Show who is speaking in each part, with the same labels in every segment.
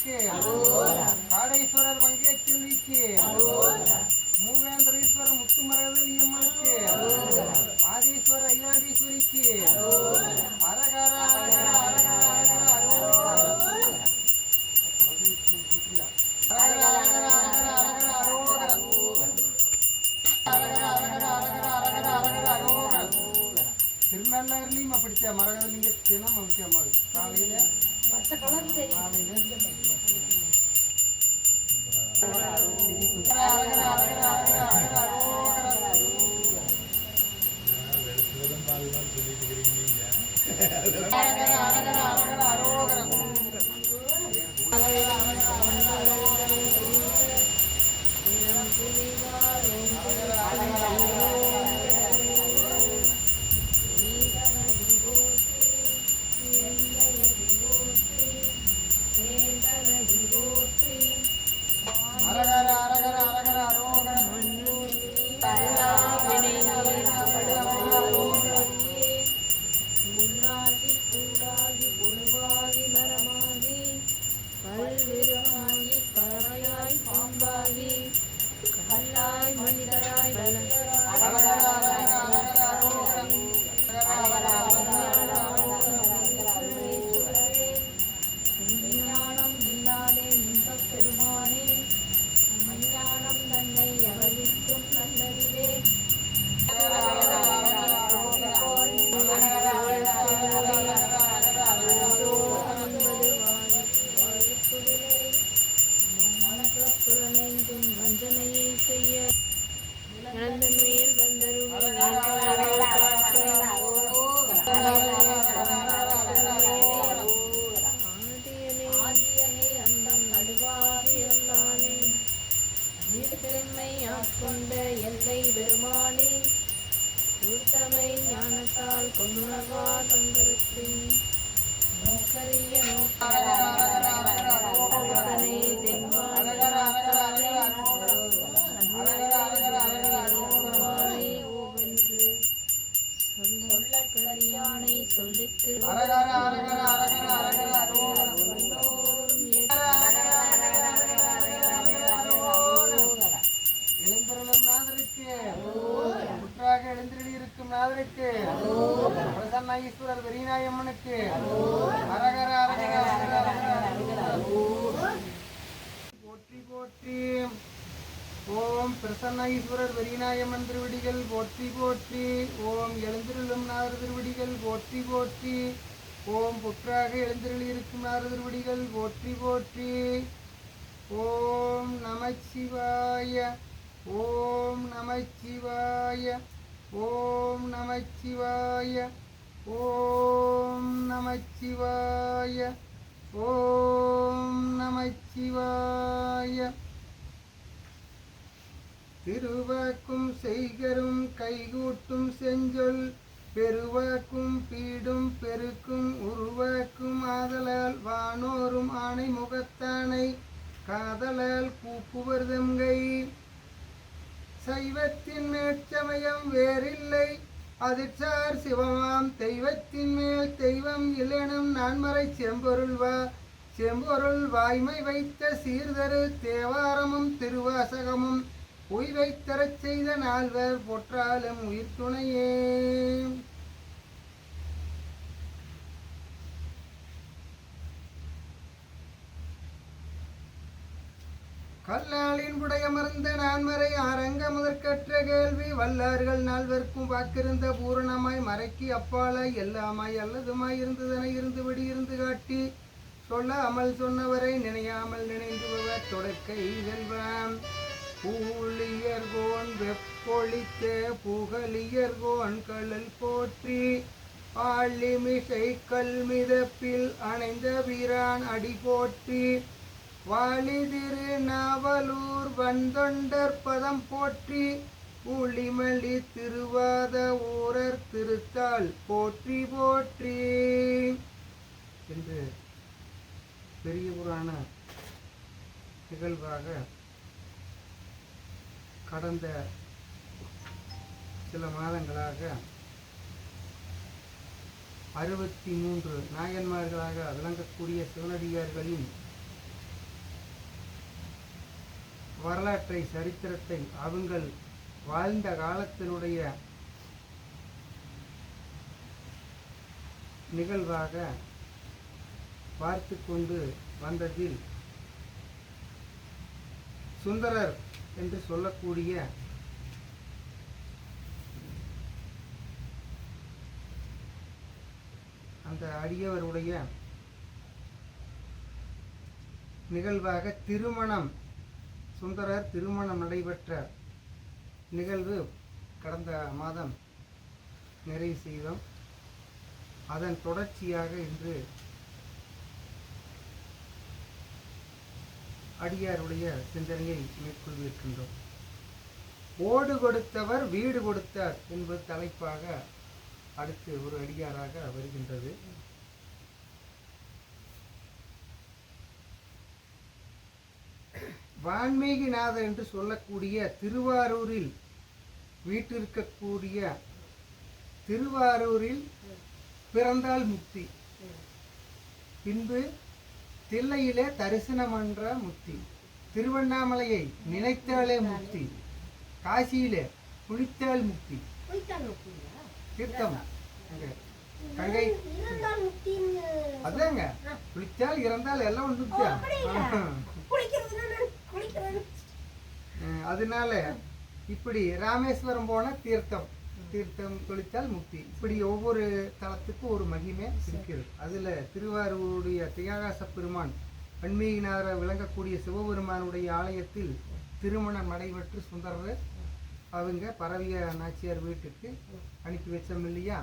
Speaker 1: அம்மனுக்கு, காடேஸ்வரர் மங்கேச்செல்விக்கு, மூவேந்தரீஸ்வரர் முத்துமரவல்லி அம்மனுக்கு, ஆதீஸ்வரர் ஐராண்டீஸ்வரிக்கு, அரகர அரகர அரகர அரகர திருநள்ளாறுலையும் அப்படிச்சா மரகதலிங்க தினம் முக்கியமா காலையில பிரசன்னஈஸ்வரர் வெறிநாயம்மனுக்கு அரகர போற்றி போற்றி. ஓம் பிரசன்னஈஸ்வரர் வெறிநாயம்மன் திருவடிகள் போற்றி போற்றி. ஓம் எழுந்திருளும் நாரத திருவடிகள் போற்றி போற்றி. ஓம் புற்றாக எழுந்திருளிருக்கும் நாரத திருவடிகள் போற்றி போற்றி. ஓம் நமச்சிவாய ஓம் நமச்சிவாய ஓம் நமச்சிவாய ஓம் நமச்சிவாய ஓம் நமச்சிவாய. திருவாக்கும் செய்கரும் கைகூட்டும் செஞ்சொல் பெருவாக்கும் பீடும் பெருக்கும் உருவாக்கும் ஆதலால் வானோரும் ஆணை முகத்தானை காதலால் கூப்புவர் தங்கை. சைவத்தின் மேற்சமயம் வேறில்லை அதிர்ச்சார் சிவமாம் தெய்வத்தின் மேல் தெய்வம் இல்லெனும் நான்மறை செம்பொருள் வாய்மை வைத்த சீர்தரு தேவாரமும் திருவாசகமும் உய்வைத்தரச் செய்த நால்வர் பொற்றாலும் உயிர் துணையே. கல்லாளின் புடையமர்ந்த நான்மறை ஆரங்க முதற்கற்ற கேள்வி வல்லார்கள் நால்வர்க்கும் வாக்கிருந்த பூரணமாய் மறைக்கு அப்பாலாய் எல்லாமாய் அல்லதுமாய் இருந்ததனை இருந்தபடி இருந்து காட்டி சொல்லாமல் சொன்னவரை நினையாமல் நினைந்துபவர் தொடக்கை வெல்வாம். பூலியர்கோன் வெப்பொழித்த புகலியர்கோன் கழல் போற்றி ஆழிமிசை கல்மிதப்பில் அணைந்த வீரான் அடி போற்றி வாலி திரு நாவலூர் வந்தொண்டர் பதம் போற்றி ஊழிமலி திருவாத ஊரர் திருத்தாள் போற்றி போற்றி என்று பெரிய புராண நிகழ்வாக கடந்த சில மாதங்களாக 63 நாயன்மார்களாக விளங்கக்கூடிய சிவனடியார்களின் வரலாற்றை சரித்திரத்தை அவங்கள் வாழ்ந்த காலத்தினுடைய நிகழ்வாக பார்த்து கொண்டு வந்ததில் சுந்தரர் என்று சொல்லக்கூடிய அந்த அடியவருடைய நிகழ்வாக சுந்தரர் திருமணம் நடைபெற்ற நிகழ்வு கடந்த மாதம் நிறைவு செய்தோம். அதன் தொடர்ச்சியாக இன்று அடியாருடைய சிந்தனையை மேற்கொள்விருக்கின்றோம். ஓடு கொடுத்தவர் வீடு கொடுத்தார் என்பது தலைப்பாக அடுத்து ஒரு அடியாராக வருகின்றது. வான்மீகிநாதர் என்று சொல்லக்கூடிய திருவாரூரில் வீட்டிற்கக்கூடிய திருவாரூரில் பிறந்தால் முக்தி, பின்பு தில்லையிலே தரிசனம் என்ற முக்தி, திருவண்ணாமலையை நினைத்தாலே முக்தி, காசியிலே குளித்தால் முக்தி, தீர்த்தம் கங்கை அதாங்க குளித்தால் இறந்தால் எல்லாம் ஒன்று. அதனால இப்படி ராமேஸ்வரம் போன தீர்த்தம் குளித்தால் முக்தி, இப்படி ஒவ்வொரு தலத்துக்கும் ஒரு மகிமை இருக்கிறது. அதுல திருவாரூருடைய தியாகாச பெருமான் வான்மீகிநாதர் விளங்கக்கூடிய சிவபெருமானுடைய ஆலயத்தில் திருமணம் நடைபெற்று சுந்தரர் அவங்க பரவிய நாச்சியார் வீட்டுக்கு அனுப்பி வச்சோம் இல்லையா?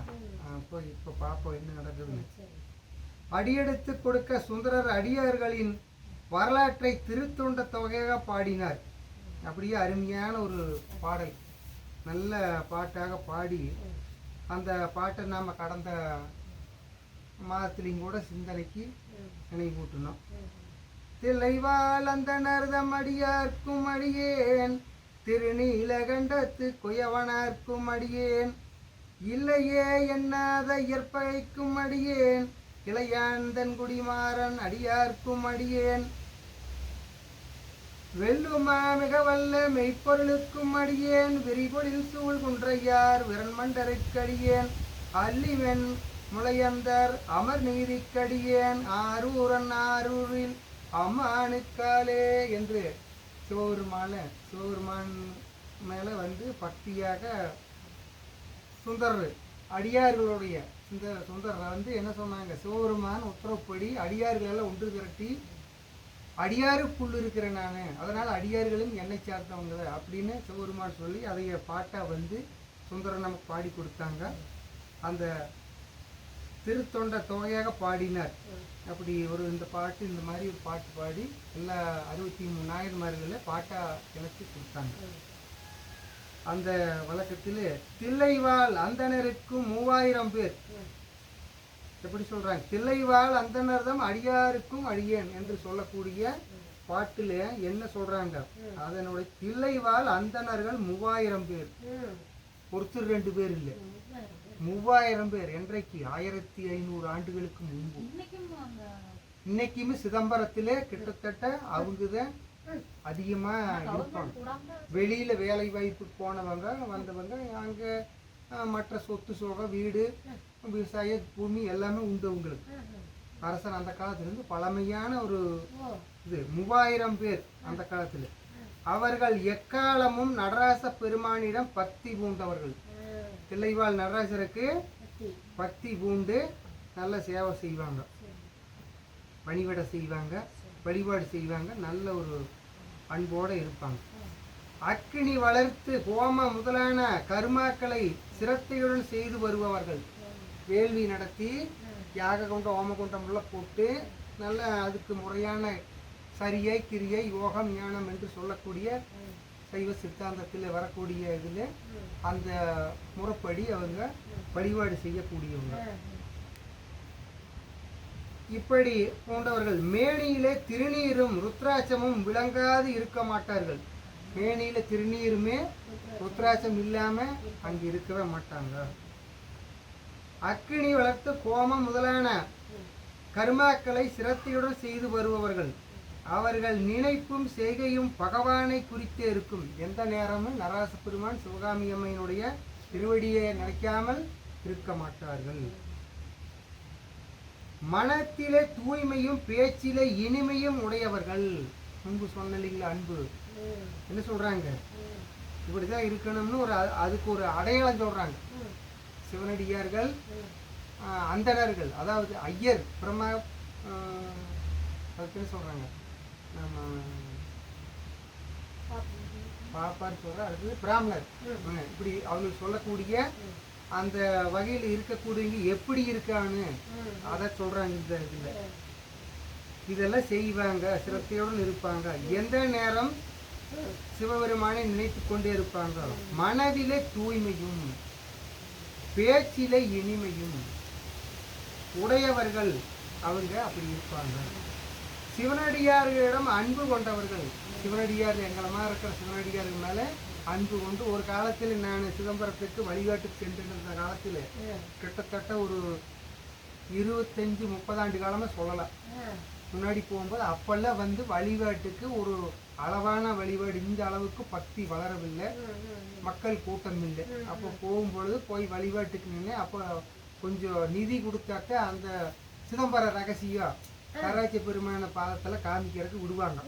Speaker 1: இப்போ பார்ப்போம் என்ன நடக்குதுன்னு. அடியெடுத்து கொடுக்க சுந்தரர் அடியார்களின் வரலாற்றை திருத்தொண்ட தொகையாக பாடினார். அப்படியே அருமையான ஒரு பாடல், நல்ல பாட்டாக பாடி அந்த பாட்டை நாம் கடந்த மாதத்திலையும் கூட சிந்தனைக்கு நினைவூட்டணும். தில்லைவாழ் அந்த நர்தம் அடியார்க்கும் அடியேன், திருநீலகண்டத்து குயவனார்க்கும் அடியேன், இல்லையே எண்ணாத இயற்பகைக்கும் அடியேன், இளையாந்தன் குடிமாறன் அடியார்க்கும் அடியேன், வெல்லுமா மிக வல்ல மெய்ப்பொருளுக்கும் அடியேன், விரிபொழில் சூழ் குன்றையார் விரண்மண்டருக்கடியேன், அல்லிவெண் முளையந்தர் அமர் நீதிக்கடியேன், ஆரூரன் ஆரூரில் அம்மானுக்காலே என்று சிவபெருமான் மேலே வந்து பக்தியாக சுந்தரர் அடியார்களுடைய இந்த சுந்தரர் வந்து என்ன சொன்னாங்க, சிவபெருமான் உத்தரவுப்படி அடியார்களெல்லாம் ஒன்று திரட்டி அடியாருக்குள் இருக்கிறேன் நான், அதனால் அடியார்களும் என்னை சார்ந்தவங்க அப்படின்னு சிவபெருமான் சொல்லி அதைய பாட்டாக வந்து சுந்தரர் நமக்கு பாடி கொடுத்தாங்க. அந்த திருத்தொண்ட தொகையாக பாடினார். அப்படி இந்த பாட்டு இந்த மாதிரி ஒரு பாட்டு பாடி எல்லா 63 நாயன்மார்களில் பாட்டாக எனக்கு கொடுத்தாங்க. அந்த வழக்கத்தில் தில்லைவாழ் அந்தனருக்கும் 3000 பேர் எப்படி சொல்றாங்க, தில்லைவாழ் அந்தனர்தம் அடியாருக்கும் அடியேன் என்று சொல்லக்கூடிய பாட்டில் என்ன சொல்றாங்க, அதனுடைய தில்லைவாழ் அந்தனர்கள் 3000 பேர், ஒருத்தர் 2 பேர் இல்லை, 3000 பேர். என்றைக்கு 1500 ஆண்டுகளுக்கு முன்பு. இன்னைக்குமே சிதம்பரத்திலே கிட்டத்தட்ட அவங்கதான் அதிகமா இருப்பாங்க. வெளியில வேலை வாய்ப்பு போனவங்க வந்தவங்க அங்க மற்ற சொத்து சோகம் வீடு விவசாய பூமி எல்லாமே உண்டு அவங்களுக்கு. அரசன் அந்த காலத்திலிருந்து பழமையான ஒரு இது 3000 பேர் அந்த காலத்துல. அவர்கள் எக்காலமும் நடராச பெருமானிடம் பக்தி பூண்டவர்கள். தில்லைவாழ் நடராசருக்கு பக்தி பூண்டு நல்ல சேவை செய்வாங்க, பணிவிடை செய்வாங்க, வழிபாடு செய்வாங்க, நல்ல ஒரு அன்போடு இருப்பாங்க. அக்கினி வளர்த்து ஹோம முதலான கர்மாக்களை சிரத்தையுடன் செய்து வருபவர்கள். வேள்வி நடத்தி யாக குண்டம் ஹோம குண்டம் எல்லாம் போட்டு நல்ல அதுக்கு முறையான சரியை கிரியை யோகம் ஞானம் என்று சொல்லக்கூடிய சைவ சித்தாந்தத்தில் வரக்கூடிய இதில் அந்த முறைப்படி அவங்க வழிபாடு செய்யக்கூடியவங்க. இப்படி போன்றவர்கள் மேனியிலே திருநீரும் ருத்ராட்சமும் விளங்காது இருக்க மாட்டார்கள். மேனியில திருநீருமே ருத்ராட்சம் இல்லாம அங்க இருக்கவே மாட்டாங்க. அக்கினி வளர்த்து கோமம் முதலான கர்மாக்களை சிரத்தையுடன் செய்து வருபவர்கள். அவர்கள் நினைப்பும் செய்கையும் பகவானை குறித்தே இருக்கும். எந்த நேரமும் நடராச பெருமான் சிவகாமி அம்மையினுடைய திருவடியை நினைக்காமல் இருக்க மாட்டார்கள். மனத்திலே தூய்மையும் பேச்சிலே இனிமையும் உடையவர்கள். முன்பு சொன்ன இல்லைங்களா அன்பு, என்ன சொல்றாங்க, இப்படிதான் இருக்கணும்னு ஒரு அதுக்கு ஒரு அடையாளம் சொல்றாங்க. சிவனடியார்கள், அந்தணர்கள், அதாவது ஐயர் பிரம்ம அதுக்கு சொல்றாங்க, நம்ம பாப்பான்னு சொல்ற, அடுத்தது பிராமணர், இப்படி அவங்களுக்கு சொல்லக்கூடிய அந்த வகையில் இருக்கக்கூடிய எப்படி இருக்கான்னு அதை சொல்றாங்க. இந்த இதுல இதெல்லாம் செய்வாங்க, சிரத்தையுடன் இருப்பாங்க, எந்த நேரம் சிவபெருமானை நினைத்து கொண்டே இருப்பாங்க. மனதிலே தூய்மையும் பேச்சிலே இனிமையும் உடையவர்கள் அவங்க அப்படி இருப்பாங்க. சிவனடியார்களிடம் அன்பு கொண்டவர்கள். சிவனடியார் எங்களமா இருக்கிற சிவனடியார்கள் மேல அன்பு கொண்டு, ஒரு காலத்தில் நான் சிதம்பரத்துக்கு வழிகாட்டுக்கு சென்றிருந்த காலத்தில் கிட்டத்தட்ட ஒரு 25-30 ஆண்டு காலமா சொல்லலாம் முன்னாடி போகும்போது, அப்பெல்லாம் வந்து வழிபாட்டுக்கு ஒரு அளவான வழிபாடு, இந்த அளவுக்கு பக்தி வளரவில்லை, மக்கள் கூட்டம் இல்லை. அப்போ போகும்பொழுது போய் வழிபாட்டுக்கு நின்று அப்போ கொஞ்சம் நிதி கொடுத்தாக்க அந்த சிதம்பர ரகசியம் கராச்சி பெருமான பாதத்துல காமிக்கிறதுக்கு விடுவாங்க.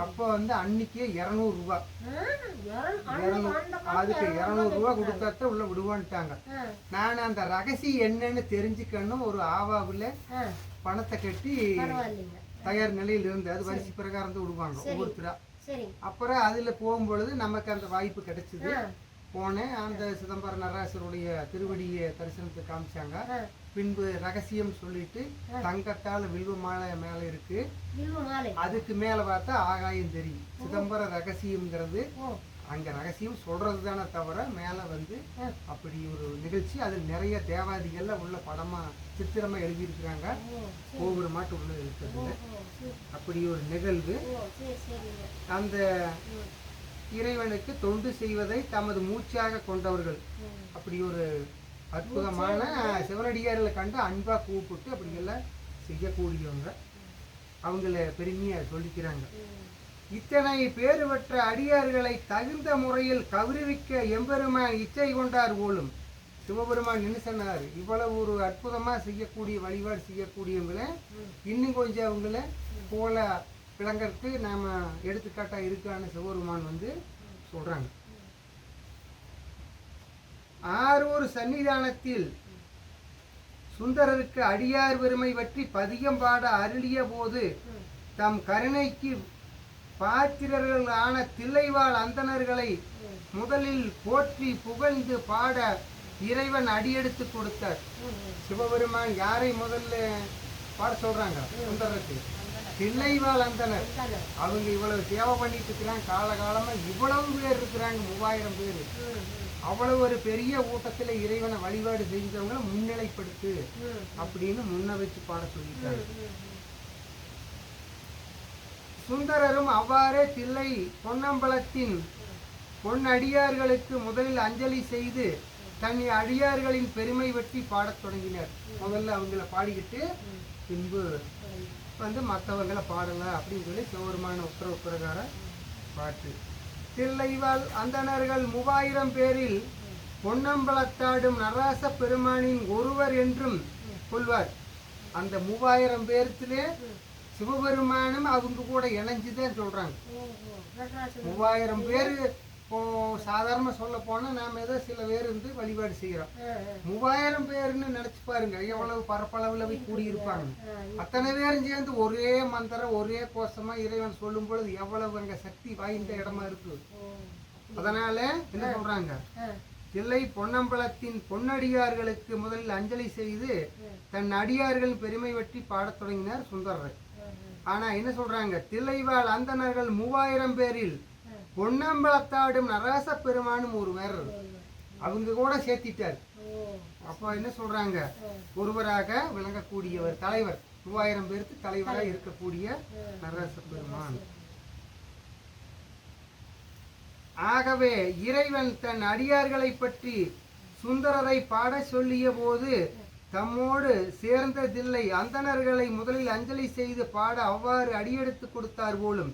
Speaker 1: அப்போ வந்து அன்னைக்கே 200 ரூபா, அதுக்கு 200 ரூபா கொடுத்தாத்த உள்ள விடுவான்ட்டாங்க. நான் அந்த ரகசியம் என்னன்னு தெரிஞ்சுக்கணும் ஒரு ஆவாவில் பணத்தை கட்டி தயார் நிலையில் இருந்து, அது வரிசை பிரகாரம் தான் விடுவாங்க ஒவ்வொருத்தரா. அப்புறம் அதுல போகும்பொழுது நமக்கு அந்த வாய்ப்பு கிடைச்சது. போனேன், அந்த சிதம்பர நடராசருடைய திருவடியை தரிசனத்தை காமிச்சாங்க. பின்பு ரகசியம் சொல்லிட்டு தங்கத்தால் வில்வ மாலை மேல இருக்கு, அதுக்கு மேல பார்த்தா ஆகாயம் தெரியும். சிதம்பர ரகசியம்ங்கிறது அங்க ரகசியம் சொல்றது தானே தவிர மேல வந்து அப்படி ஒரு நிகழ்ச்சி. அதில் நிறைய தேவாதிகள்ல உள்ள படமா சித்திரமா எழுதியிருக்கிறாங்க, ஒவ்வொரு மாட்டு உள்ள இருக்கிறது. அப்படி ஒரு நிகழ்வு. அந்த இறைவனுக்கு தொண்டு செய்வதை தமது மூச்சாக கொண்டவர்கள். அப்படி ஒரு அற்புதமான சிவனடியார்களை கண்டு அன்பா கூப்பிட்டு அப்படியெல்லாம் செய்யக்கூடியவங்க. அவங்கள பெருமையா சொல்லிக்கிறாங்க. இத்தனை பேறு பெற்ற அடியார்களை தகுந்த முறையில் கௌரவிக்க எம்பெருமான் இச்சை கொண்டார் போலும். சிவபெருமான் என்ன சொன்னார், இவ்வளவு ஒரு அற்புதமா செய்யக்கூடிய வழிபாடு செய்யக்கூடியவங்களை இன்னும் கொஞ்சம் அவங்கள போல விளங்கறதுக்கு நாம எடுத்துக்காட்டா இருக்கான்னு சிவபெருமான் வந்து சொல்றாங்க. ஆரூர் சன்னிதானத்தில் சுந்தரருக்கு அடியார் பெருமை பற்றி பதிகம் பாட அருளிய போது தம் கருணைக்கு பாத்திரர்களான தில்லைவாழ் அந்தணர்களை முதலில் போற்றி புகழ்ந்து பாட இறைவன் அடியெடுத்து கொடுத்தார். சிவபெருமான் யாரை முதல்ல பாட சொல்றாங்க, சுந்தரருக்கு தில்லைவாழ் அந்தனர். அவங்க இவ்வளவு சேவை பண்ணிட்டு இருக்கிறாங்க, காலகாலமா இவ்வளவு பேர் இருக்கிறாங்க, 3000 பேர். அவ்வளவு ஒரு பெரிய ஊட்டத்துல இறைவனை வழிபாடு செஞ்சவங்களை முன்னிலைப்படுத்து அப்படின்னு முன்ன வச்சு பாட சொல்லிட்டாங்க. சுந்தரரும் அவ்வாறே தில்லை பொன்னம்பலத்தின் பொன்னடியார்களுக்கு முதலில் அஞ்சலி செய்து தன் அடியார்களின் பெருமை பற்றி பாடத் தொடங்கினர். முதல்ல அவங்கள பாடிக்கிட்டு பின்பு வந்து மற்றவங்களை பாடலாம் அப்படின்னு சொல்லி சிவபெருமான உத்தரவு பிரகாரம் பாட்டு. தில்லைவாழ் அந்தணர்கள் 3000 பேரில் பொன்னம்பலத்தாடும் நடராச பெருமானின் ஒருவர் என்றும் கொள்வார். அந்த 3000 பேர்த்திலே சிவபெருமானும் அவங்க கூட இணைஞ்சுதான் சொல்றாங்க. 3000 பேர் இப்போ சாதாரண சொல்ல போனா நாம ஏதோ சில பேர் இருந்து வழிபாடு செய்யறோம். 3000 பேருன்னு நினைச்சு பாருங்க எவ்வளவு பரப்பளவுல போய் கூடியிருப்பாங்க. அத்தனை பேரும் சேர்ந்து ஒரே மந்திரம் ஒரே கோஷமா இறைவன் சொல்லும் பொழுது எவ்வளவு அங்க சக்தி வாய்ந்த இடமா இருக்கு. அதனால என்ன சொல்றாங்க, தில்லை பொன்னம்பலத்தின் பொன்னடியார்களுக்கு முதலில் அஞ்சலி செய்து தன் அடியார்கள் பெருமை பற்றி பாடத் தொடங்கினார் சுந்தரர். ஆனா என்ன சொல்றாங்க, தில்லைவாழ் அந்தணர்கள் 3000 பேரில் பொன்னம்பலத்தாடும் நடராச பெருமானும் ஒருவர், அவங்க கூட சேர்த்திட்டார். அப்ப என்ன சொல்றாங்க, ஒருவராக விளங்கக்கூடியவர், தலைவர், 3000 பேருக்கு தலைவராக இருக்கக்கூடிய நடராச பெருமான். ஆகவே இறைவன் தன் அடியார்களை பற்றி சுந்தரரை பாட சொல்லிய போது தம்மோடு சேர்ந்ததில்லை. அந்தணர்களை முதலில் அஞ்சலி செய்து பாட அவ்வாறு அடியெடுத்து கொடுத்தார் போலும்.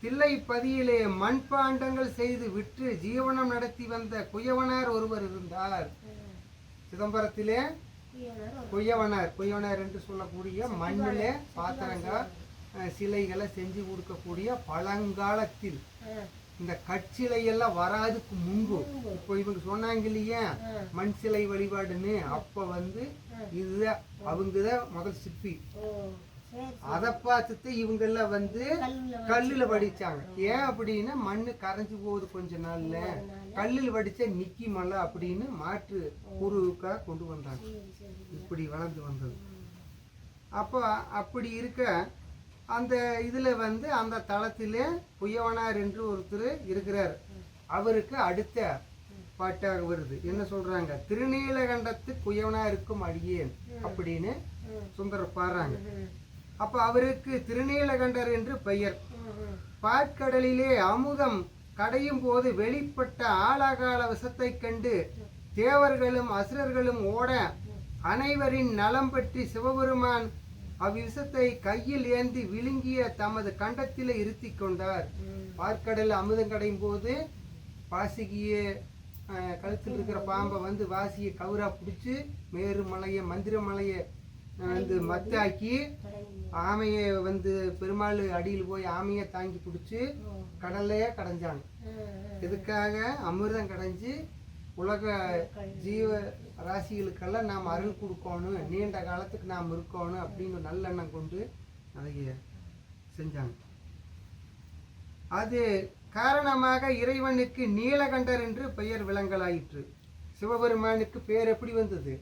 Speaker 1: தில்லை பதியிலே மண்பாண்டங்கள் செய்து விற்று ஜீவனம் நடத்தி வந்த குயவனார் ஒருவர் இருந்தார். சிதம்பரத்திலே குயவனார் என்று சொல்லக்கூடிய மண்ணிலே பாத்திரங்கள் சிலைகளை செஞ்சு கொடுக்கக்கூடிய பழங்காலத்தில் இந்த கற்சிலையெல்லாம் வராதுக்கு முன்பு இப்போ இவங்க சொன்னாங்க இல்லையா மண் சிலை வழிபாடுன்னு, அப்ப இதுதான் அவங்கதான் முதல் சிற்பி. அதை பார்த்துட்டு இவங்கெல்லாம் கல்லுல வடிச்சாங்க. ஏன் அப்படின்னா மண்ணு கரைஞ்சு போகுது கொஞ்ச நாள்ல, கல்லில் வடிச்சா நிக்குமல்ல அப்படின்னு மாற்று உருவுக்காக கொண்டு வந்தாங்க. இப்படி வளர்ந்து வந்தது. அப்போ அப்படி இருக்க அந்த இதுல அந்த தளத்திலே குயவனார் என்று ஒருத்தர் இருக்கிறார். அவருக்கு அடுத்த பாட்டாக வருது. என்ன சொல்றாங்க? திருநீலகண்டத்து குயவனாருக்கும் அடியேன் அப்படின்னு சுந்தரர் பாடுறாங்க. அப்ப அவருக்கு திருநீலகண்டர் என்று பெயர். பாற்கடலிலே அமுதம் கடையும் போது வெளிப்பட்ட ஆழகால விஷத்தை கண்டு தேவர்களும் அசுரர்களும் ஓட அனைவரின் நலம் பற்றி சிவபெருமான் அவ்விஷத்தை கையில் ஏந்தி விழுங்கிய தமது கண்டத்திலே இருத்தி கொண்டார். பாற்கடல் அமுதம் கடையும் போது வாசிகிய கழுத்தில் இருக்கிற பாம்பை வாசியை கவுரா பிடிச்சி மேருமலையை மந்திரமலையை மத்தாக்கி ஆமையை பெருமாள் அடியில் போய் ஆமையை தாங்கி பிடிச்சி கடல்லையே கடைஞ்சாங்க. இதுக்காக அமிர்தம் கடைஞ்சி உலக ஜீவ ராசிகளுக்கெல்லாம் நாம் அருள் கொடுக்கணும், நீண்ட காலத்துக்கு நாம் இருக்கணும் அப்படின்னு நல்லெண்ணம் கொண்டு அதை செஞ்சாங்க. அது காரணமாக இறைவனுக்கு நீலகண்டர் என்று பெயர் விளங்கலாயிற்று. சிவபெருமானுக்கு பேர் எப்படி வந்தது?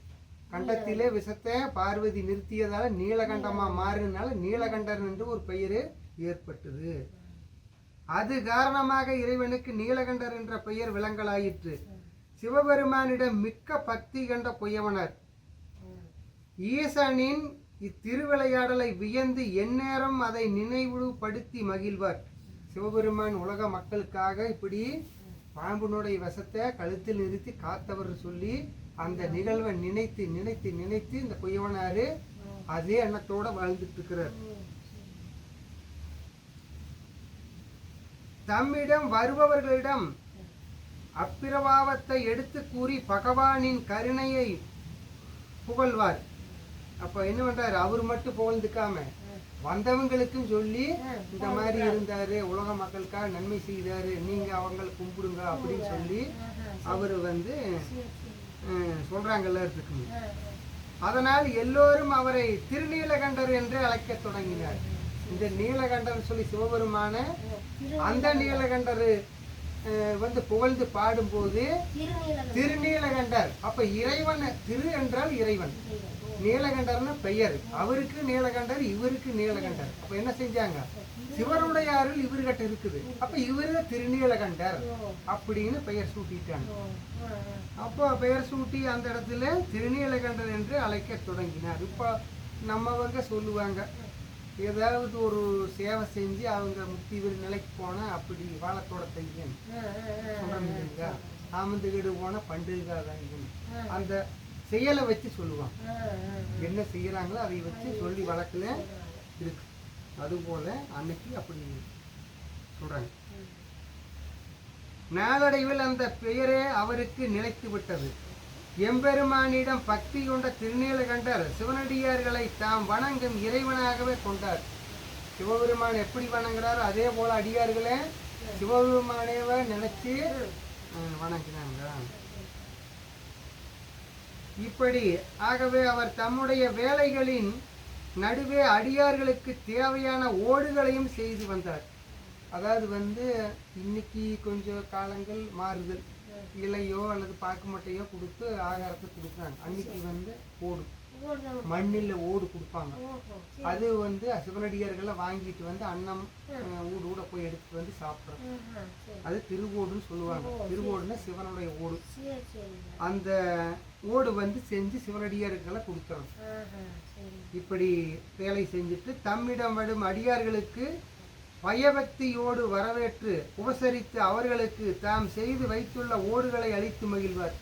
Speaker 1: கண்டத்திலே விஷத்தை பார்வதி நிறுத்தியதால நீலகண்டமா மாறினால நீலகண்டர் என்று ஒரு பெயர் ஏற்பட்டது. அது காரணமாக இறைவனுக்கு நீலகண்டர் என்ற பெயர் விளங்கலாயிற்று. சிவபெருமானிடம் மிக்க பக்தி கண்ட குயவனர் ஈசனின் இத்திருவிளையாடலை வியந்து எந்நேரம் அதை நினைவுபடுத்தி மகிழ்வார். சிவபெருமான் உலக மக்களுக்காக இப்படி பாம்பினுடைய விஷத்தை கழுத்தில் நிறுத்தி காத்தவர் சொல்லி அந்த நிகழ்வை நினைத்து நினைத்து நினைத்து இந்த குயவனாரு அதே எண்ணத்தோட வாழ்ந்துட்டு இருக்கிறார். தம்மிடம் வருபவர்களிடம் அப்பிரபாவத்தை எடுத்து கூறி பகவானின் கருணையை புகழ்வார். அப்ப என்ன பண்றாரு? அவர் மட்டும் புகழ்ந்துக்காம வந்தவங்களுக்கும் சொல்லி இந்த மாதிரி இருந்தாரு, உலக மக்களுக்காக நன்மை செய்தாரு, நீங்க அவங்களை கும்பிடுங்க அப்படின்னு சொல்லி அவரு சொல்றாங்க எல்லாத்துக்கும். அதனால் எல்லோரும் அவரை திருநீலகண்டர் என்று அழைக்க தொடங்கினார். இந்த நீலகண்டர் சொல்லி சிவபெருமான அந்த நீலகண்டர் புகழ்ந்து பாடும்போது திருநீலகண்டர். அப்ப இறைவன், திரு என்றால் இறைவன், நீலகண்டர்னு பெயர். அவருக்கு நீலகண்டர், இவருக்கு நீலகண்டர். அப்ப என்ன செஞ்சாங்க? சிவனுடைய அருள் இவர்கிட்ட இருக்குது, அப்ப இவரு திருநீலகண்டர் அப்படின்னு பெயர் சூட்டிட்டாங்க. அப்போ பெயர் சூட்டி அந்த இடத்துல திருநீலகண்டர் என்று அழைக்க தொடங்கினார். இப்போ நம்மவங்க சொல்லுவாங்க, ஏதாவது ஒரு சேவை செஞ்சு அவங்க முக்தி நிலைக்கு போனா அப்படி வாழத்தோட தையன் சொல்றீங்க, ஆமந்து வீடு போனா பண்டுகாதான் அந்த செயலை வச்சு சொல்லுவாங்க. என்ன செய்யறாங்களோ அதை வச்சு சொல்லி வழக்குல இருக்கு. அதுபோல அன்னைக்கு அப்படி சொல்றாங்க. நாளடைவில் அந்த பெயரே அவருக்கு நிலைத்து விட்டது. எம்பெருமானிடம் பக்தி கொண்ட திருநீலகண்டர் சிவனடியார்களை தாம் வணங்கும் இறைவனாகவே கொண்டார். சிவபெருமான் எப்படி வணங்குறாரோ அதே போல அடியார்களே சிவபெருமானேவ நினைச்சு வணங்கினாங்க. இப்படி ஆகவே அவர் தம்முடைய வேலைகளின் நடுவே அடியார்களுக்கு தேவையான ஓடுகளையும் செய்து வந்தார். அதாவது இன்னைக்கு கொஞ்சம் காலங்கள் மாறுதல், இலையோ அல்லது பாக்கு மட்டையோ கொடுத்து ஆகாரத்தை கொடுக்குறாங்க. அன்னைக்கு ஓடு, மண்ணில் ஓடு கொடுப்பாங்க. அது சிவனடியார்கள்லாம் வாங்கிட்டு அன்னம் ஊடு போய் எடுத்துட்டு சாப்பிட்றோம். அது திருவோடுன்னு சொல்லுவாங்க. திருவோடுன்னா சிவனுடைய ஓடு. அந்த ஓடு செஞ்சு சிவனடியார்களை கொடுத்துறோம். இப்படி வேலை செஞ்சுட்டு தம்மிடம் வரும் அடியார்களுக்கு பயபக்தியோடு வரவேற்று உபசரித்து அவர்களுக்கு தாம் செய்து வைத்துள்ள ஓடுகளை அளித்து மகிழ்வார்.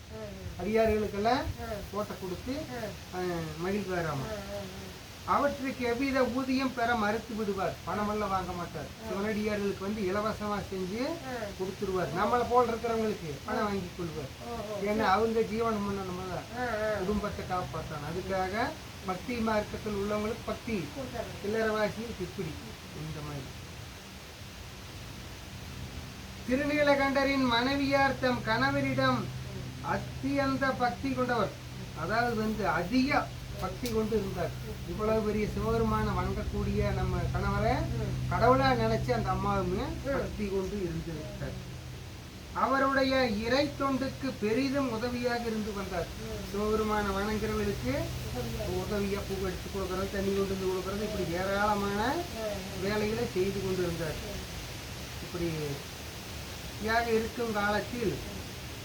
Speaker 1: அடியார்களுக்கெல்லாம் ஓட்டை கொடுத்து மகிழ்வாராமா. அவற்றுக்கு எவ்வித ஊதியம் பெற மறுத்து விடுவார். பணமெல்லாம் வாங்க மாட்டார். சிவனடியார்களுக்கு இலவசமா செஞ்சு கொடுத்துருவார். நம்மளை போல் இருக்கிறவங்களுக்கு பணம் வாங்கி கொள்வார். ஏன்னா அவங்க ஜீவனம் பண்ணணும்ல, குடும்பத்தை காப்பாற்றான். அதுக்காக பக்தி மார்க்கத்தில் உள்ளவங்களுக்கு பக்தி, இல்லறவாசிகளுக்கு இப்படி இந்த மாதிரி. திருநீலகண்டரின் மனைவியார் தம் கணவரிடம் அத்தியந்த பக்தி கொண்டவர். அதாவது அதிக பக்தி கொண்டு இருந்தார். இவ்வளவு பெரிய சிவபெருமான வணங்கக்கூடிய நம்ம கணவரை கடவுளா நினைச்சு அந்த அம்மாவுமே பக்தி கொண்டு இருந்திருக்கார். அவருடைய இறை தொண்டுக்கு பெரிதும் உதவியாக இருந்து வந்தார். சிவபெருமான வணங்குறவர்களுக்கு உதவியா பூ எடுத்து கொடுக்கறது, தண்ணி கொண்டு வந்து கொடுக்கறது, இப்படி ஏராளமான வேலைகளை செய்து கொண்டு இருந்தார். இப்படி இருக்கும் காலத்தில்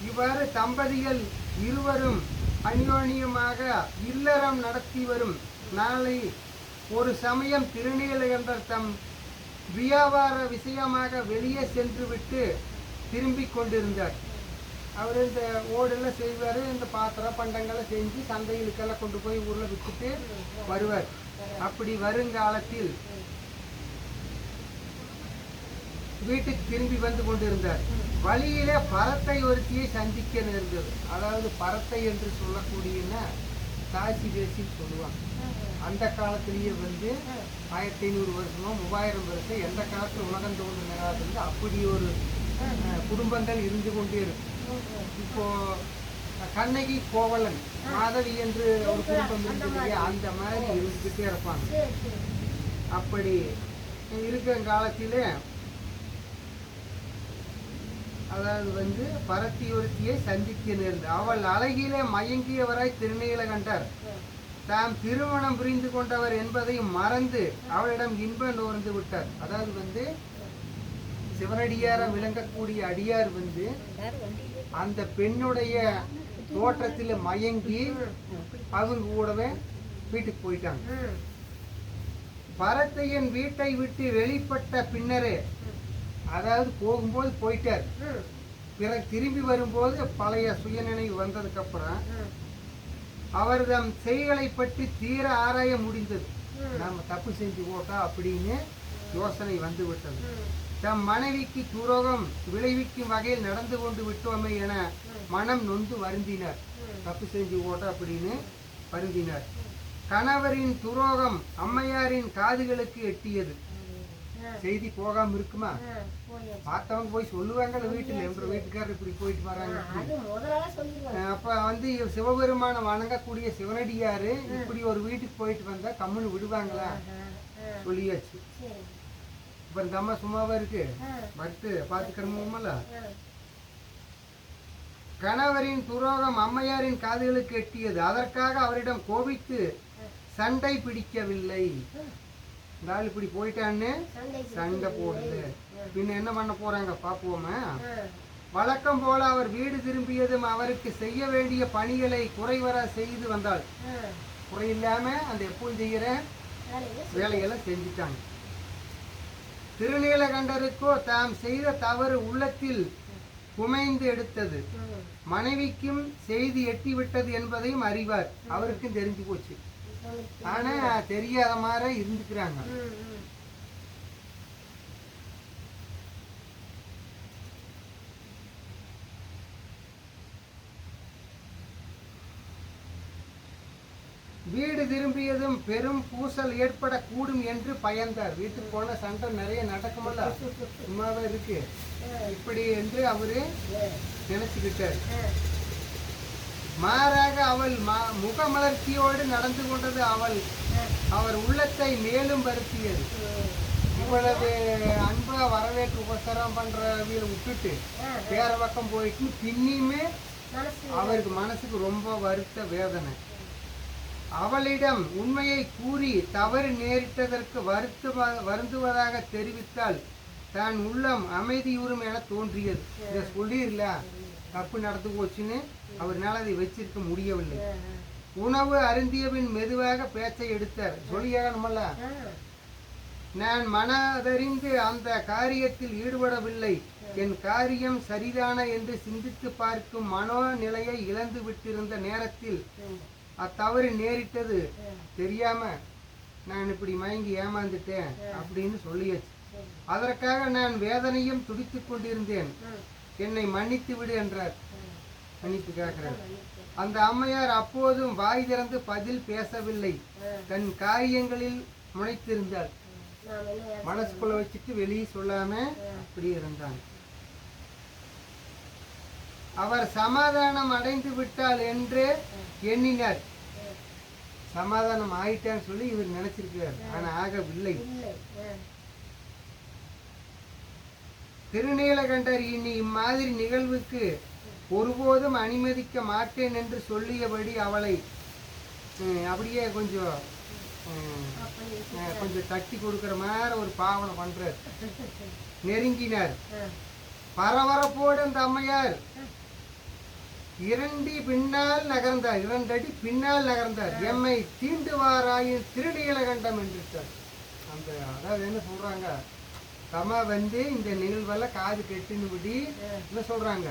Speaker 1: இவ்வாறு தம்பதிகள் இருவரும் அந்யோன்யமாக இல்லறம் நடத்தி வரும் நாளை ஒரு சமயம் திருநீலகண்டர் தம் வியாபார விஷயமாக வெளியே சென்று விட்டு திரும்பி கொண்டிருந்தார். அவர் இந்த ஓடெல்லாம் செய்வார். இந்த பாத்திரம் பண்டங்களை செஞ்சு சந்தைகளுக்கெல்லாம் கொண்டு போய் ஊரில் விற்றுட்டு வருவார். அப்படி வருங்காலத்தில் வீட்டுக்கு திரும்பி வந்து கொண்டிருந்தார். வழியிலே பரத்தை ஒருத்தியை சந்திக்க நேர்ந்தது. அதாவது பரத்தை என்று சொல்லக்கூடியன்னா காசி தேசின்னு சொல்லுவாங்க. அந்த காலத்திலேயே 1500 வருஷமோ 3000 வருஷம் எந்த காலத்தில் உலகம் தோன்று நேராது அப்படி ஒரு குடும்பங்கள் இருந்து கொண்டே இருக்கும். இப்போ கண்ணகி கோவலன் மாதவி என்று ஒரு குடும்பம் இருந்தது, அந்த மாதிரி இருந்துகிட்டே இருப்பாங்க. அப்படி இருக்கிற காலத்திலே அதாவது பரத்தியொருத்தியை சந்திக்க நேர்ந்து அவள் அழகிலே மயங்கியவராய் திருநீலகண்டர் தாம் திருமணம் புரிந்து கொண்டவர் என்பதை மறந்து அவளிடம் இன்பம் நோர்ந்து விட்டார். அதாவது சிவனடியார விளங்கக்கூடிய அடியார் அந்த பெண்ணுடைய தோற்றத்தில் மயங்கி அவங்க கூடவே வீட்டுக்கு போயிட்டாங்க. பரத்தையன் வீட்டை விட்டு வெளிப்பட்ட பின்னரே, அதாவது போகும்போது போயிட்டார், பிறகு திரும்பி வரும்போது பழைய சுயநினைவு வந்ததுக்கு அப்புறம் அவர் தம் செய்களை பற்றி தீர ஆராய முடிந்தது. நாம தப்பு செஞ்சு போட்டா அப்படின்னு யோசனை வந்து விட்டது. தம் மனைவிக்கு துரோகம் விளைவிக்கும் வகையில் நடந்து கொண்டு விட்டோமே என மனம் நொந்து வருந்தினார். தப்பு செஞ்சு போட்டா அப்படின்னு வருந்தினார். கணவரின் துரோகம் அம்மையாரின் காதுகளுக்கு எட்டியது. செய்தி போகாம இருக்குமா? பார்த்தவங்க போய் சொல்லுவாங்க வீட்டுல, என்ற வீட்டுக்காரர் இப்படி போயிட்டு வராங்க. அப்ப சிவபெருமான வணங்கக்கூடிய சிவனடியாரு இப்படி ஒரு வீட்டுக்கு போயிட்டு வந்தா கம்முன்னு விடுவாங்களா? சொல்லியாச்சு. இப்ப இந்த அம்மா சும்மாவா இருக்கு, பட்டு பாத்துக்கிறோமல்ல. கணவரின் துரோகம் அம்மையாரின் காதுகளுக்கு எட்டியது. அதற்காக அவரிடம் கோபித்து சண்டை பிடிக்கவில்லை. இந்த ஆள் இப்படி போயிட்டான்னு சண்டை போடல. பின்ன என்ன பண்ண போறாங்க பாப்போமா? வழக்கம் போல அவர் வீடு திரும்பியதும் அவருக்கு செய்ய வேண்டிய பணிகளை குறைவர செய்து வந்தாள். குறையில்லாம அந்த எப்பவும் செய்கிற வேலைகளை செஞ்சுட்டாங்க. திருநீலகண்டருக்கோ தாம் செய்த தவறு உள்ளத்தில் குமைந்து எடுத்தது. மனைவிக்கும் செய்தி எட்டிவிட்டது என்பதையும் அறிவார். அவருக்கும் தெரிஞ்சு போச்சு. ஆனா தெரியாத மாதிரி இருந்துக்கிறாங்க. வீடு திரும்பியதும் பெரும் பூசல் ஏற்படக்கூடும் என்று பயந்தார். வீட்டுக்கு போன சண்டை நிறைய நடக்குமல்ல, சும்மாவே இருக்கு இப்படி என்று அவரு நினைச்சுக்கிட்டார். மாறாக அவள் முகமலர்ச்சியோடு நடந்து கொண்டது அவர் உள்ளத்தை மேலும் வருத்தியது. இவ்வளவு அன்பா வரவேற்று உபசாரம் பண்ற வீரை விட்டுட்டு வேற பக்கம் போயிட்டு பின்னியுமே அவருக்கு மனசுக்கு ரொம்ப வருத்த வேதனை. அவளிடம் உண்மையை கூறி தவறு நேரிட்டதற்கு வருந்துவதாக தெரிவித்தால் தான் உள்ளம் அமைதியுறும் என தோன்றியது. இதை சொல்லிடல, தப்பு நடந்து போச்சுன்னு அவர்னால அதை வச்சிருக்க முடியவில்லை. உணவு அருந்தியபின் மெதுவாக பேச்சை எடுத்தார். சொல்லியாகணுமல்ல, நான் மனதறிந்து அந்த காரியத்தில் ஈடுபடவில்லை. என் காரியம் சரிதானா என்று சிந்தித்து பார்க்கும் மனோநிலையை இழந்து விட்டிருந்த நேரத்தில் அத்தவறு நேரிட்டது தெரியாம நான் இப்படி மயங்கி ஏமாந்துட்டேன் அப்படின்னு சொல்லியாச்சு. அதற்காக நான் வேதனையும் துடித்துக் கொண்டிருந்தேன். என்னை மன்னித்து விடு என்றார். மன்னிப்பு கேட்கிறார். அந்த அம்மையார் அப்போதும் வாய் திறந்து பதில் பேசவில்லை. தன் காரியங்களில் முனைத்திருந்தாள். மனசுக்குள்ள வச்சுட்டு வெளியே சொல்லாம அப்படி இருந்தாங்க. அவர் சமாதானம் அடைந்து விட்டாள் என்று எண்ணினார். சமாதானம் ஆயிட்டான்னு சொல்லி இவர் நினைச்சிருக்கிறார். ஆனா ஆகவில்லை. திருநீலகண்டர் இனி இம்மாதிரி நிகழ்வுக்கு ஒருபோதும் அனுமதிக்க மாட்டேன் என்று சொல்லியபடி அவளை அப்படியே கொஞ்சம் தட்டி கொடுக்கிற மாதிரி ஒரு பாவனை பண்றார். நெருங்கினார். பரபரப்போடு அந்த அம்மையார் 2 அடி பின்னால் நகர்ந்தார். எம்மை தீண்டுவாராயின் திருநீலகண்டம் என்றார். அந்த அதாவது என்ன சொல்றாங்க, தம இந்த நிகழ்வெல்லாம் காது கெட்டுனுபடி என்ன சொல்றாங்க,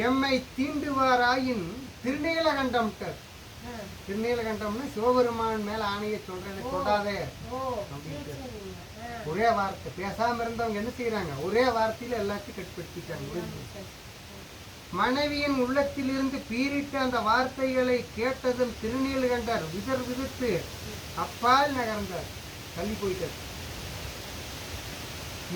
Speaker 1: எம்மை தீண்டுவாராயின் திருநீலகண்டம். திருநீலகண்டம்னு சிவபெருமான் மேல ஆணையை சொல்றேன், தொடாதே அப்படின்ட்டு ஒரே வார்த்தை. பேசாம இருந்தவங்க என்ன செய்யறாங்க, ஒரே வார்த்தையில எல்லாத்தையும் கட்டுப்படுத்திட்டாங்க. மனைவியின் உள்ளத்திலிருந்து பீரிட்ட அந்த வார்த்தைகளை கேட்டதும் திருநீலகண்டர் விதித்து அப்பால் நகர்ந்தார், தள்ளி போயிட்டார்.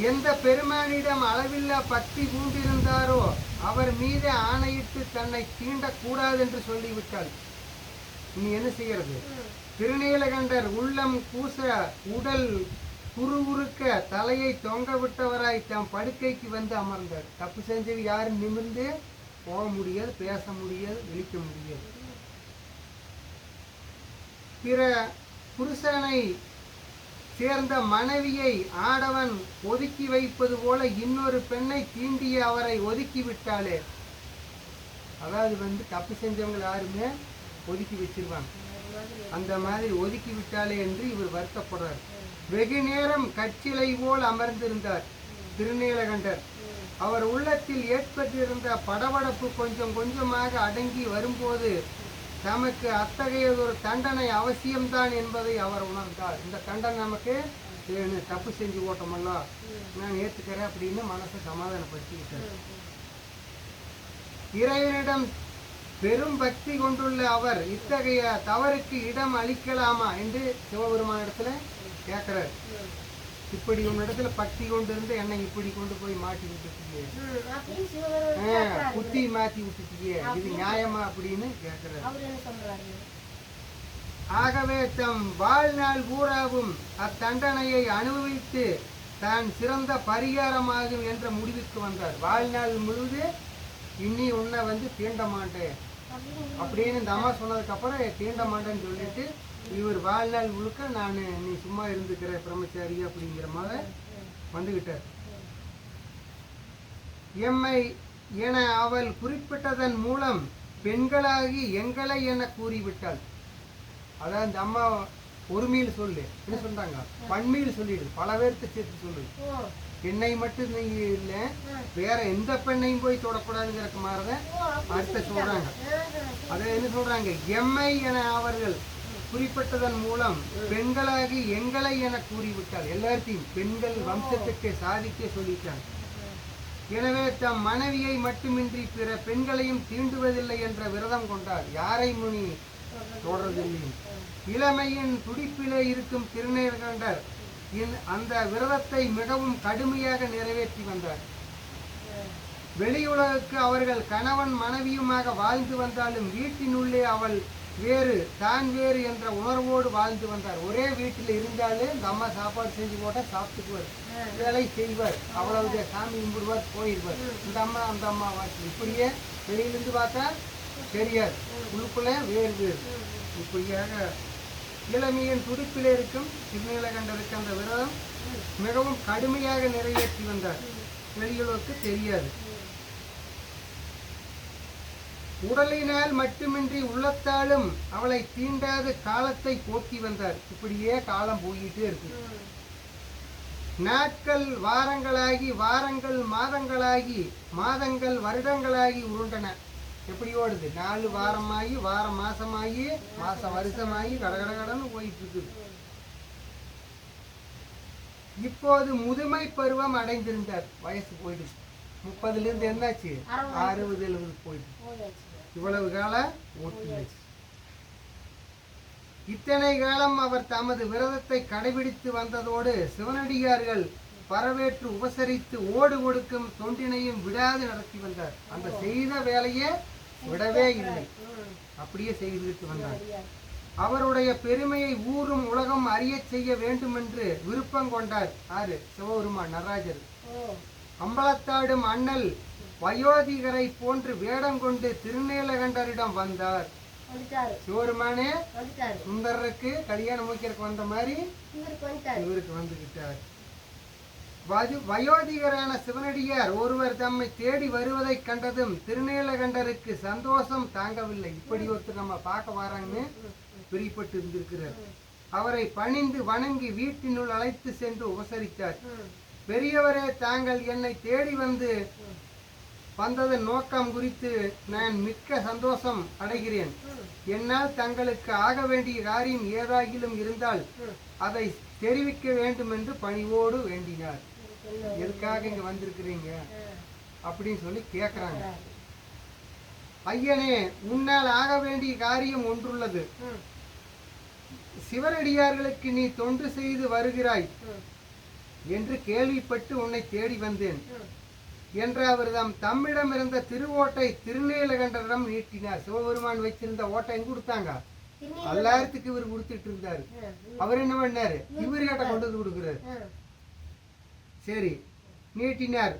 Speaker 1: எந்த பெருமானிடம் அளவில்லா பக்தி பூண்டிருந்தாரோ அவர் மீது ஆணையிட்டு தன்னை தீண்டக்கூடாது என்று சொல்லிவிட்டாள். இனி என்ன செய்யறது? திருநீலகண்டர் உள்ளம் கூச, உடல் குறுகுறுக்க, தலையை தொங்க விட்டவராய் தம் படுக்கைக்கு வந்து அமர்ந்தார். தப்பு செஞ்சது யாரும் நிமிர்ந்து போக முடியாது, பேச முடியாது, விழிக்க முடியாது. பிற புருஷனை சேர்ந்த மனைவியை ஆடவன் ஒதுக்கி வைப்பது போல இன்னொரு பெண்ணை தீண்டிய அவரை ஒதுக்கி விட்டாளே. அதாவது தப்பு செஞ்சவங்க யாருமே ஒதுக்கி வச்சிருவாங்க. அந்த மாதிரி ஒதுக்கி விட்டாளே என்று இவர் வருத்தப்படுறார். வெகு நேரம் கச்சிலை போல் அமர்ந்திருந்தார் திருநீலகண்டர். அவர் உள்ளத்தில் ஏற்பட்டிருந்த படபடப்பு கொஞ்சம் கொஞ்சமாக அடங்கி வரும்போது நமக்கு அத்தகையதொரு தண்டனை அவசியம்தான் என்பதை அவர் உணர்ந்தார். இந்த தண்டனை நமக்கு தப்பு செஞ்சு ஓட்டமல்ல, நான் ஏற்றுக்கிறேன் அப்படின்னு மனசை சமாதானப்படுத்திக்கிட்டார். இறைவனிடம் பெரும் பக்தி கொண்டுள்ள அவர் இத்தகைய தவறுக்கு இடம் அளிக்கலாமா என்று சிவபெருமானிடத்துல கேட்கிறார். இப்படி உன்னிடத்துல பக்தி கொண்டு இருந்து என்னை இப்படி கொண்டு போய் மாட்டி விட்டுட்டியே, புத்தி மாத்தி விட்டுட்டியே, இது நியாயமா அப்படின்னு கேட்கிறார். ஆகவே தம் வாழ்நாள் பூராவும் அத்தண்டனையை அனுபவித்து தான் சிறந்த பரிகாரமாகும் என்ற முடிவுக்கு வந்தார். வாழ்நாள் முழுது இனி உன்னை தீண்ட மாட்டேன் அப்படின்னு இந்த அம்மா சொன்னதுக்கு அப்புறம் தீண்ட மாட்டேன்னு சொல்லிட்டு இவர் வாழ்நாள் முழுக்க நான் நீ சும்மா இருந்துக்கிற பிரம்மச்சாரி அப்படிங்கிற மாதிரி வந்துகிட்டார். எம்மை என அவள் குறிப்பிட்டதன் மூலம் பெண்களாகி எங்களை என கூறிவிட்டாள். அதான் இந்த அம்மா ஒருமையில் சொல்லு என்ன சொல்றாங்க, பன்மையில் சொல்லிடு, பல பேருக்கு சேர்த்து சொல்லு. என்னை மட்டும் நீ இல்லை, வேற எந்த பெண்ணையும் போய் தொடக்கூடாதுங்கிற மாதிரிதான் அடுத்த சொல்றாங்க. அதை என்ன சொல்றாங்க, எம்மை என அவர்கள் குறிப்பிட்டதன் மூலம் பெண்களாகி எங்களை என கூறிவிட்டால் எல்லாத்தையும் பெண்கள் வம்சத்துக்கு சாதிக்க சொல்லிட்டாங்க. எனவே தம் மனைவியை மட்டுமின்றி பிற பெண்களையும் தீண்டுவதில்லை என்ற விரதம் கொண்டார். யாரை முனி தொடர்வதில்லை. இளமையின் துடிப்பிலே இருக்கும் திருநீலகண்டர் அந்த விரதத்தை மிகவும் கடுமையாக நிறைவேற்றி வந்தார். வெளியுலகுக்கு அவர்கள் கணவன் மனைவியுமாக வாழ்ந்து வந்தாலும் வீட்டினுள்ளே அவள் வேறு தான் வேறு என்ற உணர்வோடு வாழ்ந்து வந்தார். ஒரே வீட்டில் இருந்தாலே இந்த அம்மா சாப்பாடு செஞ்சு போட்டால் சாப்பிட்டுக்குவார், வேலை செய்வார், அவ்வளவு சாமி கும்பிடுவார், போயிடுவார். இந்த அம்மா அந்த அம்மா வாழ்க்கை இப்படியே வெளியிலிருந்து பார்த்தா தெரியாது, உள்ளுக்குள்ள வேறு வேறு. இப்படியாக இளமையின் துடிப்பில் இருக்கும் திருநீலகண்டருக்கு அந்த விரதம் மிகவும் கடுமையாக நிறைவேற்றி வந்தார். வெளியுலகுக்கு தெரியாது. உடலினால் மட்டுமின்றி உள்ளத்தாலும் அவளை தீண்டாத காலத்தை போக்கி வந்தார். இப்படியே காலம் போயிட்டே இருக்கு. நாட்கள் வாரங்களாகி, வாரங்கள் மாதங்களாகி, மாதங்கள் வருடங்களாகி உருண்டன. எப்படி ஓடுது? 4 வாரமாகி, வாரம் மாசமாகி, மாசம் வருஷமாகி, கடகடன்னு போயிட்டு இருக்குது. இப்போது முதுமை பருவம் அடைந்திருந்தார். வயசு போயிடுச்சு. 30லிருந்து என்னாச்சு? 60 70 போயிடுச்சு. இவ்வளவு காலம் ஓட்டியாச்சு. இத்தனை காலம் அவர் தமது விரதத்தை கடைபிடித்து வந்ததோடு சிவனடியார்கள் வரவேற்று உபசரித்து ஓடு கொடுக்கும் தொண்டினையும் விடாது நடத்தி வந்தார். அந்த செய்த வேலையே விடவே இல்லை, அப்படியே செய்துவிட்டு வந்தார். அவருடைய பெருமையை ஊரும் உலகம் அறிய செய்ய வேண்டும் என்று விருப்பம் கொண்டார். ஆறு சிவபெருமான் நடராஜர். அம்பலத்தாடும் அண்ணல் வயோதிகரை போன்று வேடம் கொண்டு திருநீலகண்டரிடம் வந்தார். சிவபெருமானே சுந்தரருக்கு கல்யாணம் முடிக்கிறதுக்கு வந்த மாதிரி இவருக்கு வந்துகிட்டார். வயோதிகரான சிவனடியார் ஒருவர் தம்மை தேடி வருவதை கண்டதும் திருநீலகண்டருக்கு சந்தோஷம் தாங்கவில்லை. இப்படி ஒருத்தர் நம்ம பார்க்க வராங்கன்னு பிரிப்பட்டு இருந்திருக்கிறார். அவரை பணிந்து வணங்கி வீட்டினுள் அழைத்து சென்று உபசரித்தார். பெரியவரே, தாங்கள் என்னை தேடி வந்ததன் நோக்கம் குறித்து நான் மிக்க சந்தோஷம் அடைகிறேன். என்னால் தங்களுக்கு ஆக வேண்டிய காரியம் ஏதாகிலும் இருந்தால் அதை தெரிவிக்க வேண்டும் என்று பணிவோடு வேண்டினார். எதுக்காக இங்க வந்திருக்கிறீங்க அப்படின்னு சொல்லி கேக்குறாங்க. ஐயனே, உன்னால் ஆக வேண்டிய காரியம் ஒன்றுள்ளது. சிவனடியார்களுக்கு நீ தொண்டு செய்து வருகிறாய் என்று கேள்விப்பட்டு உன்னை தேடி வந்தேன் என்று அவர் தம்மிடம் இருந்த திருவோட்டை திருநீலகண்டரிடம் நீட்டினார். சிவபெருமான் வச்சிருந்த ஓட்டை எங்க கொடுத்தாங்க? எல்லாத்துக்கு இவர் கொடுத்துட்டு இருந்தாரு. அவர் என்ன பண்ணாரு? இவர்கிட்ட கொண்டு வந்து கொடுக்கிறார். சரி, நீட்டினார்.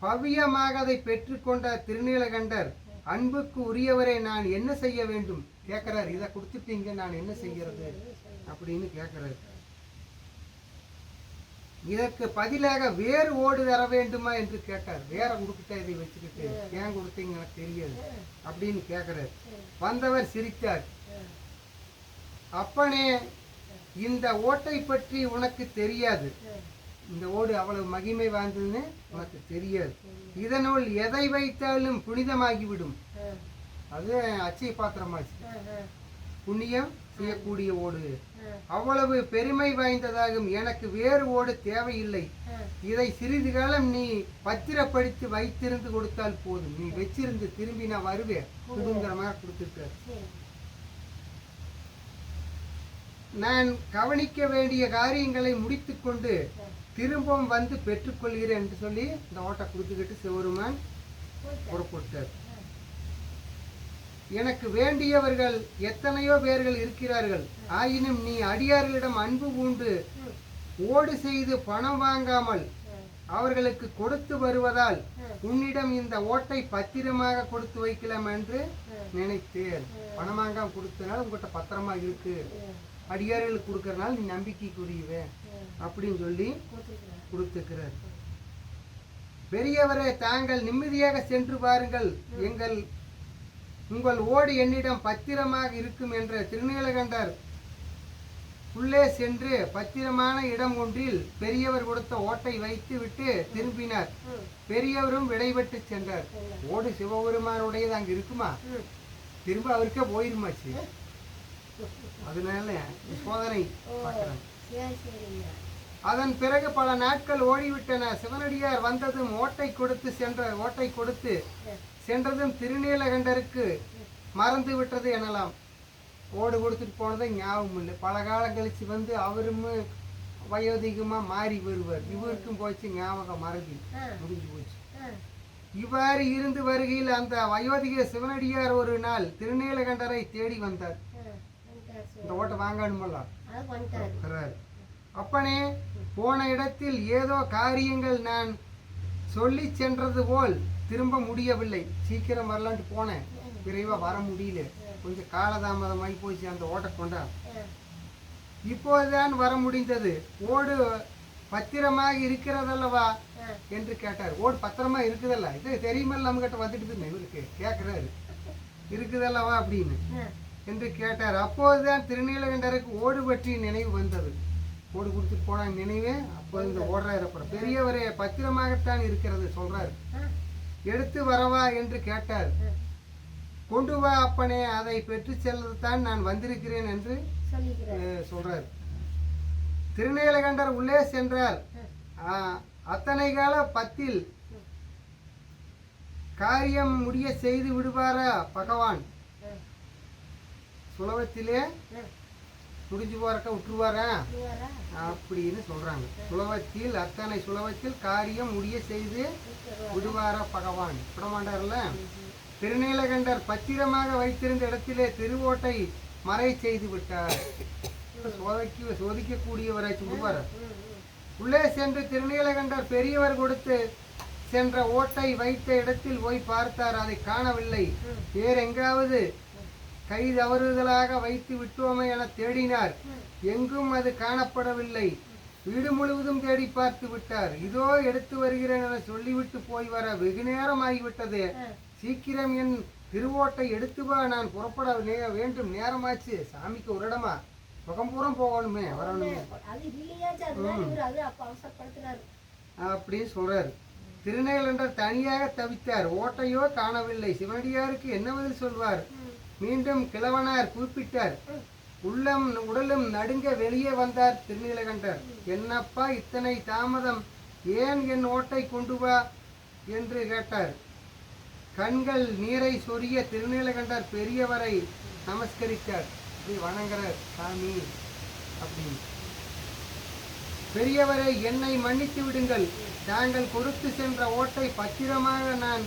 Speaker 1: பவியமாக அதை பெற்றுக்கொண்ட திருநீலகண்டர், அன்புக்கு உரியவரை நான் என்ன செய்ய வேண்டும் கேட்கிறார். இதை கொடுத்துட்டீங்க, நான் என்ன செய்யறது அப்படின்னு கேட்கிறார். இதற்கு பதிலாக வேறு ஓடு தர வேண்டுமா என்று கேட்டார். வேற கொடுத்துட்டா இதை வச்சுக்கிட்டு ஏன் கொடுத்தீங்க எனக்கு தெரியாது அப்படின்னு கேட்கிறார். வந்தவர் சிரித்தார். அப்பனே, இந்த ஓட்டை பற்றி உனக்கு தெரியாது. இந்த ஓடு அவ்வளவு மகிமை வாய்ந்ததுன்னு உனக்கு தெரியாது. இதனுள் எதை வைத்தாலும் புனிதமாகிவிடும். அது அச்சய பாத்திரமாச்சு, புண்ணியம் செய்யக்கூடிய ஓடு. அவ்வளவு பெருமை வாய்ந்ததாகும். எனக்கு வேறு ஓடு தேவையில்லை. இதை சிறிது காலம் நீ பத்திரப்படுத்தி வைத்திருந்து கொடுத்தால் போதும். நீ வச்சிருந்து திரும்பி நான் வருவேன் சுதந்திரமாக கொடுத்துருக்க. நான் கவனிக்க வேண்டிய காரியங்களை முடித்துக்கொண்டு திரும்பவும் வந்து பெற்றுக்கொள்கிறேன் என்று சொல்லி இந்த ஓட்டை கொடுத்துக்கிட்டு சிவபெருமான் புறப்பட்டார். எனக்கு வேண்டியவர்கள் எத்தனையோ பேர்கள் இருக்கிறார்கள். ஆயினும் நீ அடியார்களிடம் அன்பு பூண்டு ஓடு செய்து பணம் வாங்காமல் அவர்களுக்கு கொடுத்து வருவதால் உன்னிடம் இந்த ஓட்டை பத்திரமாக கொடுத்து வைக்கலாம் என்று நினைத்தேன். பணம் வாங்காம கொடுத்தனால உங்ககிட்ட பத்திரமா இருக்கு, அடியார்களுக்கு கொடுக்கறனால நீ நம்பிக்கைக்குரியவே அப்படின்னு சொல்லி கொடுத்துக்கிறார். பெரியவரே, தாங்கள் நிம்மதியாக சென்று பாருங்கள். உங்கள் ஓடு என்னிடம் பத்திரமாக இருக்கும் என்ற திருநீலகண்டர் உள்ளே சென்று பத்திரமான இடம் ஒன்றில் பெரியவர் கொடுத்த ஓட்டை வைத்து விட்டு திரும்பினார். பெரியவரும் விடைபெற்று சென்றார். ஓடு சிவபெருமானுடையது அங்க இருக்குமா? திரும்ப அவருக்கே போயிருமாச்சு. அதனால சோதனை பார்க்கிறாங்க. அதன் பிறகு பல நாட்கள் ஓடிவிட்டன. சிவனடியார் வந்ததும் ஓட்டை கொடுத்து சென்றதும் திருநீலகண்டருக்கு மறந்து விட்டது எனலாம். ஓடு கொடுத்துட்டு போனதை ஞாபகம் இல்லை. பல காலம் கழிச்சு வந்து அவரும் வயோதிகமா மாறி வருவார். இவருக்கும் போச்சு ஞாபகம், மறதி முடிஞ்சு போச்சு. இவ்வாறு இருந்து வருகையில் அந்த வயோதிக சிவனடியார் ஒரு நாள் திருநீலகண்டரை தேடி வந்தார். இந்த ஓட்டை வாங்கணுமல்ல. அப்பனே, போன இடத்தில் ஏதோ காரியங்கள் நான் சொல்லி சென்றது போல் திரும்ப முடியவில்லை. சீக்கிரம் வரலான்ட்டு போனேன், விரைவா வர முடியல. கொஞ்சம் காலதாமதமாகி போச்சு. அந்த ஓட்டை கொண்டா இப்போதுதான் வர முடிந்தது. ஓடு பத்திரமாக இருக்கிறதல்லவா என்று கேட்டார். ஓடு பத்திரமா இருக்குதல்ல, இது தெரியுமல்ல, நம்ம கிட்ட வந்துட்டு இவருக்கு கேட்கிறாரு, இருக்குதல்லவா அப்படின்னு என்று கேட்டார். அப்போதுதான் திருநீலகண்டருக்கு ஓடு பற்றி நினைவு வந்தது. ஓடி கொடுத்துட்டு போனாங்க நினைவே. அப்போ இந்த ஓடுறாரு. அப்புறம் பெரியவரே பத்திரமாகத்தான் இருக்கிறது சொல்றாரு. எடுத்து வரவா என்று கேட்டார். கொண்டு வா அப்பனே, அதை பெற்று செல்லத்தான் நான் வந்திருக்கிறேன் என்று சொல்றார். திருநீலகண்டர் உள்ளே சென்றார். அத்தனை கால பத்தில் காரியம் முடிய செய்து விடுவாரா பகவான்? சுலபத்திலே முடிஞ்சு போறக்க விட்டுருவாரா அப்படின்னு சொல்றாங்க. சுலபத்தில் அத்தனை சுலபத்தில் காரியம் முடிய செய்து விடுவாரா பகவான்? விடமாட்டார்ல. திருநீலகண்டர் பத்திரமாக வைத்திருந்த இடத்திலே திருவோட்டை மறை செய்து விட்டார். சோதிக்கக்கூடியவராச்சு விடுவார். உள்ளே சென்று திருநீலகண்டர் பெரியவர் கொடுத்து சென்ற ஓட்டை வைத்த இடத்தில் போய் பார்த்தார். அதை காணவில்லை. வேறு எங்காவது கை தவறுதலாக வைத்து விட்டோமே என தேடினார். எங்கும் அது காணப்படவில்லை. வீடு முழுவதும் தேடி பார்த்து விட்டார். இதோ எடுத்து வருகிறேன் என சொல்லிவிட்டு போய் வர வெகு நேரம் ஆகிவிட்டது. சீக்கிரம் என் திருவோட்டை எடுத்து வா, நான் புறப்பட வேண்டும், நேரமாச்சு. சாமிக்கு ஒரு இடமா முகம்பூரம் போகணுமே, வரணுமே அப்படின்னு சொல்றாரு. திருநீலகண்டர் தனியாக தவித்தார். ஓட்டையோ காணவில்லை. சிவனடியாருக்கு என்ன பதில் சொல்வார்? மீண்டும் கிழவனார் குறிப்பிட்டார். உடலும் நடுங்க வெளியே வந்தார் திருநீலகண்டர். என்னப்பா இத்தனை தாமதம், ஏன் என் ஓட்டை கொண்டு வா என்று கேட்டார். கண்கள் நீரை சொரிய திருநீலகண்டர் பெரியவரை நமஸ்கரித்தார். வணங்குறார் சாமி அப்படின்னு. பெரியவரை, என்னை மன்னித்து விடுங்கள். தாங்கள் கொடுத்து சென்ற ஓட்டை பத்திரமாக நான்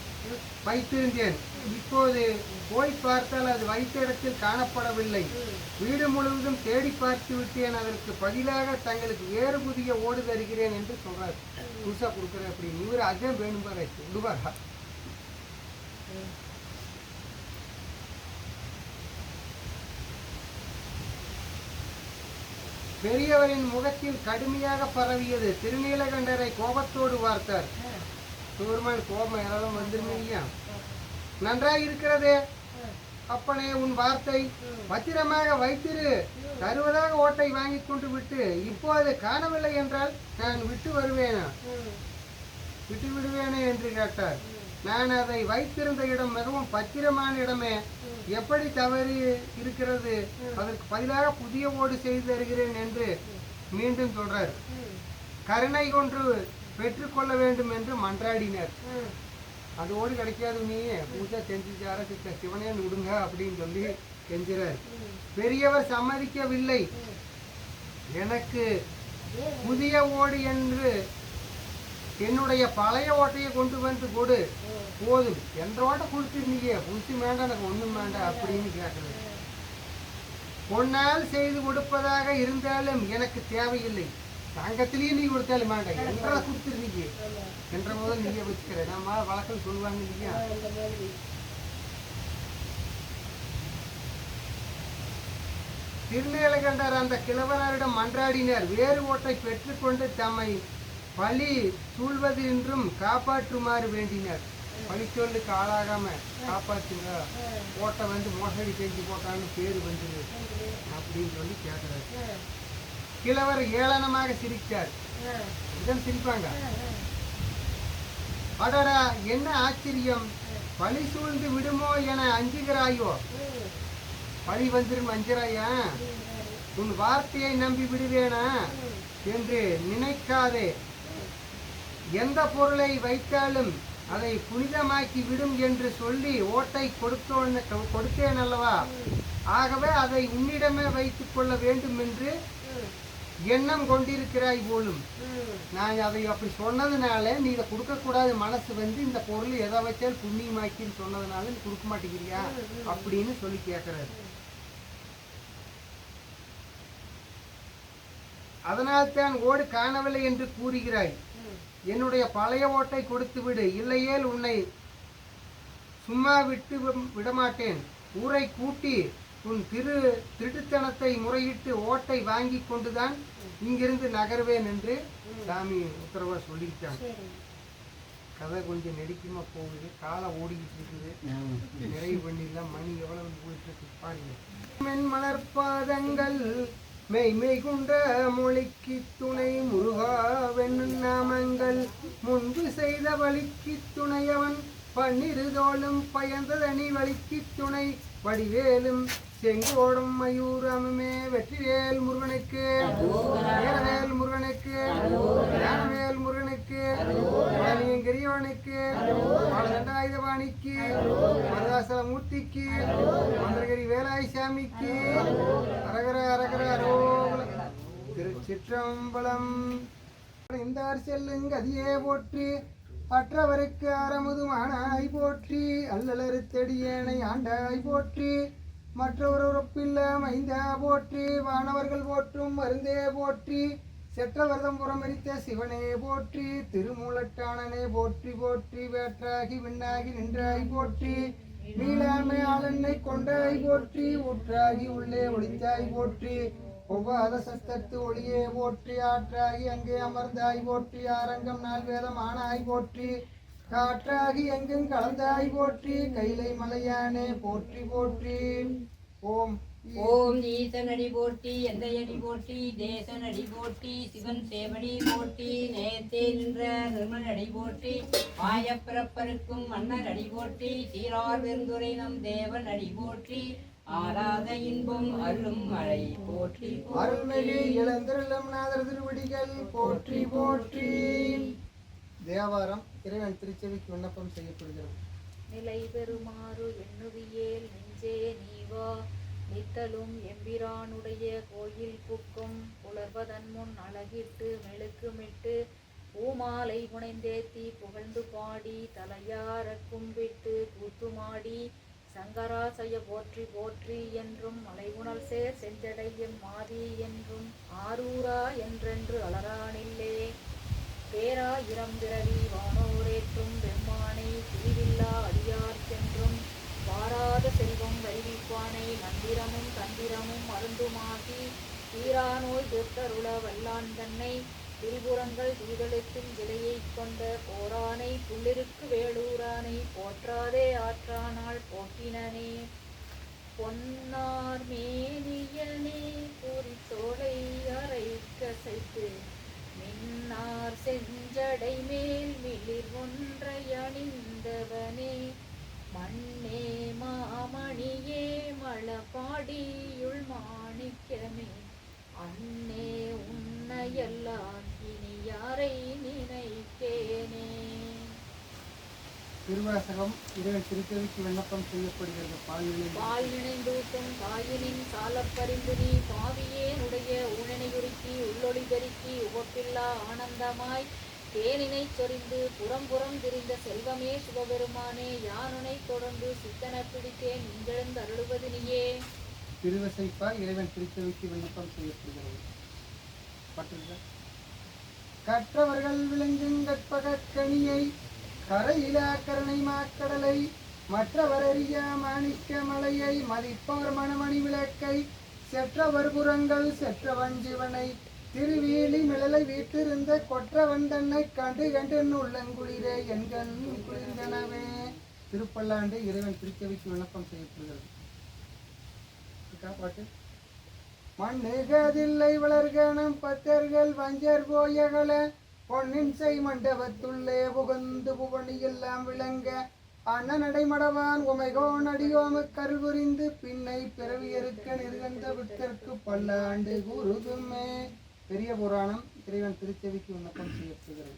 Speaker 1: வைத்திருந்தேன். இப்போது போய் பார்த்தால் அது வைத்த இடத்தில் காணப்படவில்லை. வீடு முழுவதும் தேடி பார்த்து விட்டேன். அதற்கு பதிலாக தங்களுக்கு வேறு புதிய ஓடு தருகிறேன் என்று சொல்றார். புதுசா கொடுக்குறேன் அப்படின்னு. இவர் அதே வேணும் பாரு விடுவாரா? பெரியவரின் முகத்தில் கடுமையாக பரவியது. திருநீலகண்டரை கோபத்தோடு பார்த்தார். சூர்மன் கோபம் யாரும் வந்துருமையா? நன்றாக இருக்கிறதே அப்பனே, உன் வார்த்தை பத்திரமாக வைத்திரு. தருவதாக ஓட்டை வாங்கி கொண்டு விட்டு இப்போது காணவில்லை என்றால் நான் விட்டு விடுவேனே என்று கேட்டார். நான் அதை வைத்திருந்த இடம் மிகவும் பத்திரமான இடமே. எப்படி தவறு இருக்கிறது? அதற்கு பதிலாக புதிய ஓடு செய்து தருகிறேன் என்று மீண்டும் சொல்றார். கருணை கொன்று பெற்றுக்கொள்ள வேண்டும் என்று மன்றாடினார். அந்த ஓடு கிடைக்காது, நீ பூஜா செஞ்சுச்சார சிவனே விடுங்க அப்படின்னு சொல்லி கெஞ்சுறார். பெரியவர் சம்மதிக்கவில்லை. எனக்கு புதிய ஓடு என்று என்னுடைய பழைய ஓட்டையை கொண்டு வந்து கொடு, போதும். என்ற ஓட்டை கொடுத்துருந்தீங்க, புதுசு வேண்டாம், எனக்கு ஒன்றும் வேண்டாம் அப்படின்னு கேட்குறது. பொன்னால் செய்து கொடுப்பதாக இருந்தாலும் எனக்கு தேவையில்லை. தங்கத்திலேயே நீ கொடுத்தாலும் வேண்டாம், என்றா கொடுத்துருந்தீங்க என்ற முதல் நீங்க வச்சுக்கிற. நம்ம வழக்கம் சொல்லுவாங்க இல்லையா? திருநீலகண்டர் அந்த கிழவனாரிடம் மன்றாடினார். வேறு ஓட்டை பெற்றுக்கொண்டு தம்மை பழி சூழ்வதென்றும் காப்பாற்றுமாறு வேண்டினார். பழி சொல்லுக்கு ஆளாகாம காப்பாற்றுங்க, ஓட்டை வந்து மோசடி செஞ்சு போட்டான்னு பேரு வந்துரு அப்படின்னு சொல்லி கேட்கிறார். கிழவர் ஏளனமாக சிரித்தார். இதன் சிரிப்பாங்க. அடடா, என்ன ஆச்சரியம்! பழி சூழ்ந்து விடுமோ என அஞ்சுகிறாயோ? பழி வந்துடும் அஞ்சுறாயா? உன் வார்த்தையை நம்பி விடுவேனா என்று நினைக்காதே. எந்த பொருளை வைத்தாலும் அதை புனிதமாக்கி விடும் என்று சொல்லி ஓட்டை கொடுத்தேன் அல்லவா? ஆகவே அதை உன்னிடமே வைத்துக் கொள்ள வேண்டும் என்று எண்ணம் கொண்டிருக்கிறாய் போலும். நான் அதை அப்படி சொன்னதுனால நீ இதை கொடுக்கக்கூடாது, மனசு வந்து இந்த பொருள் எதை வச்சாலும் புண்ணியமாக்கின்னு சொன்னதுனால நீ கொடுக்க மாட்டேங்கிறியா அப்படின்னு சொல்லி கேட்கிறாரு. அதனால் தான் ஓடு காணவில்லை என்று கூறுகிறாய். என்னுடைய பழைய ஓட்டை கொடுத்து விடு, இல்லையேல் உன்னை சும்மா விட்டு விடமாட்டேன். ஊரை கூட்டி உன் திருட்டுத்தனத்தை முறையிட்டு ஓட்டை வாங்கி கொண்டுதான் இங்கிருந்து நகர்வேன் என்று சாமி உத்தரவா சொல்லிட்டாங்க. கதை கொஞ்சம் நெருக்கமா போகுது, காலம் ஓடிக்கிட்டு இருக்குது. நிறைவு பண்ணிடலாம். மணி எவ்வளவு போயிட்டு இருக்கு பாருங்க. மென்மலர் பாதங்கள் மெய்மெய் குன்ற மொழிக்கு துணை முருகாவென்னும் நாமங்கள் முன்பு செய்த வழிக்கு துணையவன் பன்னிருதோளும் பயந்ததனி வழிக்கு துணை வடிவேலும் செங்கோடும் மயூரமுமே வெற்றிவேல் முருகனுக்கு வீரவேல் முருகனுக்கு ஞானவேல் முருகனுக்கு கிரியவனுக்கு தண்டாயுதபாணிக்கு மருதாசலமூர்த்திக்கு மந்திரகிரி வேலாய் சாமிக்கு அரகர அரகர அரோகல திருச்சிற்றம்பலம். இந்தார் செல்லுங்க அதியே போற்றி அற்றவருக்கு அறமுதுமானாய் போற்றி அல்லலறுத்தடியேனை ஆண்டாய் போற்றி மற்றொரு உறுப்பில்ல மைந்தா போற்றி வானவர்கள் போற்றும் மருந்தே போற்றி செற்றவர்தம் புறமரித்த சிவனே போற்றி திருமூலட்டானனே போற்றி போற்றி வேற்றாகி விண்ணாகி நின்றாய் போற்றி நீளாமை ஆளெண்ணை கொண்டாய் போற்றி ஊற்றாகி உள்ளே ஒளித்தாய் போற்றி ஒவ்வாத சத்தத்து ஒளியே போற்றி ஆற்றாகி அங்கே அமர்ந்தாய் போற்றி ஆரங்கம் நாள் வேதம் ஆனாய் போற்றி காற்றாகி எங்கும் கலந்தாய் போற்றி கைலை மலையானே போற்றி போற்றி. ஓம்
Speaker 2: ஓம் ஈசனடி போற்றி எந்தையடி போற்றி தேசனடி போற்றி சிவன் சேவடி போற்றி நேயத்தே நின்ற நிர்மலடி போற்றி மாயப்பிறப்பருக்கும் மன்னர் அடி போற்றி சீரார் பெருந்துரை நம் தேவன் அடி போற்றி ஆராத இன்பம் அருளும் மழை போற்றி
Speaker 1: அருள்மெழி இளந்திருளம் நாதர் திருவடிகள் போற்றி போற்றி. தேவாரம் இறைவன் திருச்செவிக்கு விண்ணப்பம் செய்யப்படுகிறது.
Speaker 3: நிலை பெறுமாறு எண்ணுவியேல் நெஞ்சே நீவா நித்தலும் எம்பிரானுடைய கோயில் புக்கும் புலர்வதன் முன் அழகிட்டு மெழுக்குமிட்டு பூமாலை புனைந்தேத்தி புகழ்ந்து பாடி தலையார கும்பிட்டு கூத்துமாடி சங்கராசய போற்றி போற்றி என்றும் மலைவுணல் சேர் செஞ்சடையும் மாதி என்றும் ஆரூரா என்றென்று அலரானில்லே பேராயிரம் பிறவி வானோரேற்றும் பெம்மானை பிரிவில்லா அடியார் சென்றும் வாராத செல்வம் வருவிப்பானை மந்திரமும் தந்திரமும் மருந்துமாகி தீராநோய் தீர்த்தருள வல்லான் தன்னை திரிபுரங்கள் தீதளித்தும் விலையை கொண்ட போரானை புள்ளிருக்கு வேளூரானை போற்றாதே ஆற்றானால் போக்கினனே பொன்னார் மேனியனே குறித்தோலை அரை கசைத்து மின்னார் செஞ்சடை மேல் மிளிர் ஒன்றை அணிந்தவனே மண்ணே மாமணியே மலபாடியுள் மாணிக்கமே அன்னே உன்னையெல்லாம் இனி யாரை நினைக்கேனே.
Speaker 1: திருவாசகம் இறைவன் திருச்செவிக்கு விண்ணப்பம் செய்யப்படுகிறது.
Speaker 3: பால் இணைந்தூட்டும் தாயினின் சாலப்பறிந்து நீ பாவியேனுடைய ஊழனையுருக்கி உள்ளொளி பெருக்கி உவப்பில்லா ஆனந்தமாய் தேனினை சொரிந்து புறம் புறம் திரிந்த செல்வமே சிவபெருமானே யானுனை தொடர்ந்து சித்தன பிடித்தேன் இங்கெழுந்து அருளுவது நீயே.
Speaker 1: திருவசைப்பால் இறைவன் திருச்செவிக்கு விண்ணப்பம் செய்யப்படுகிறது. கற்றவர்கள் விளங்கும் கற்பக கனியை கரையிலா கருணை மாக்கடலை மற்றவரறிய மாணிக்க மலையை மதிப்பவர் மணமணி விளக்கை செற்றவர் புறங்கள் செற்றவன் ஜீவனை திருவேலி மிளலை வீட்டிருந்த கொற்றவன் தன்னை கண்டு கண்டு உள்ளங்குளிரே என்கண் குளிர்ந்தனவே. திருப்பல்லாண்டு இறைவன் திருச்செவிக்கு விண்ணப்பம் செய்யப்படுகிறது. பாட்டு மண்ணுகதில்லை வளர்கணம் பத்தர்கள் வஞ்சர் போயகல பொன்னின் செய் மண்டபத்துள்ளே புகுந்து புவனி எல்லாம் விளங்க அண்ணனடை மடவான் உமைகோன் அடியோம கருள் புரிந்து பின்னை பிறவியறுக்க நிறுகந்த விட்டற்கு பல்லாண்டு கூறுதுமே. பெரிய புராணம் இறைவன் திருச்செவிக்கு விண்ணப்பம் செய்யப்படுகிறது.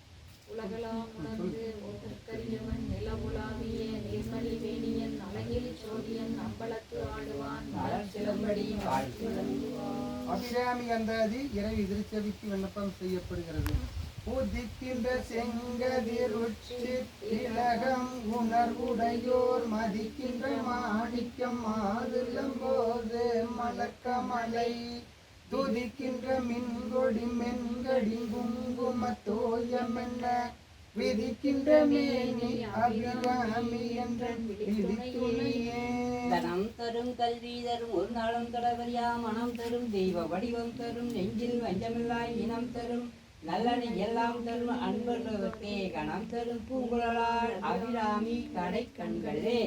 Speaker 3: உலகலாம் உணர்ந்து ஒருத்தற்கரியவன் நிலவுலாவிய நீர்மலி வேணியன் அழகில் சோதியன் அம்பலத்து ஆடுவான்
Speaker 1: அபிராமி அந்தாதி இறைவி திருச்செவிக்கு விண்ணப்பம் செய்யப்படுகிறது. உதிக்கின்ற செங்கதிர் உச்சி திலகம் உணர்வுடையோர் மதிக்கின்ற மாணிக்கம் மாதுளம் போது மலக்கமலை துதிக்கின்ற மின்கொடி மென்கடி குங்கும தோயமென்ன விதிக்கின்ற மேனி அபிராமி என்ற விதித்துணையே.
Speaker 2: தனம் தரும் கல்வி தரும் ஒரு நாளும் தொடவரியா மனம் தரும் தெய்வ வடிவம் தரும் நெஞ்சில் வஞ்சமில்லாய் இனம் தரும் நல்லனை எல்லாம் தரும் அன்பர்களே கணம் தரும் பூங்குழலால் அபிராமி கடை கண்களே.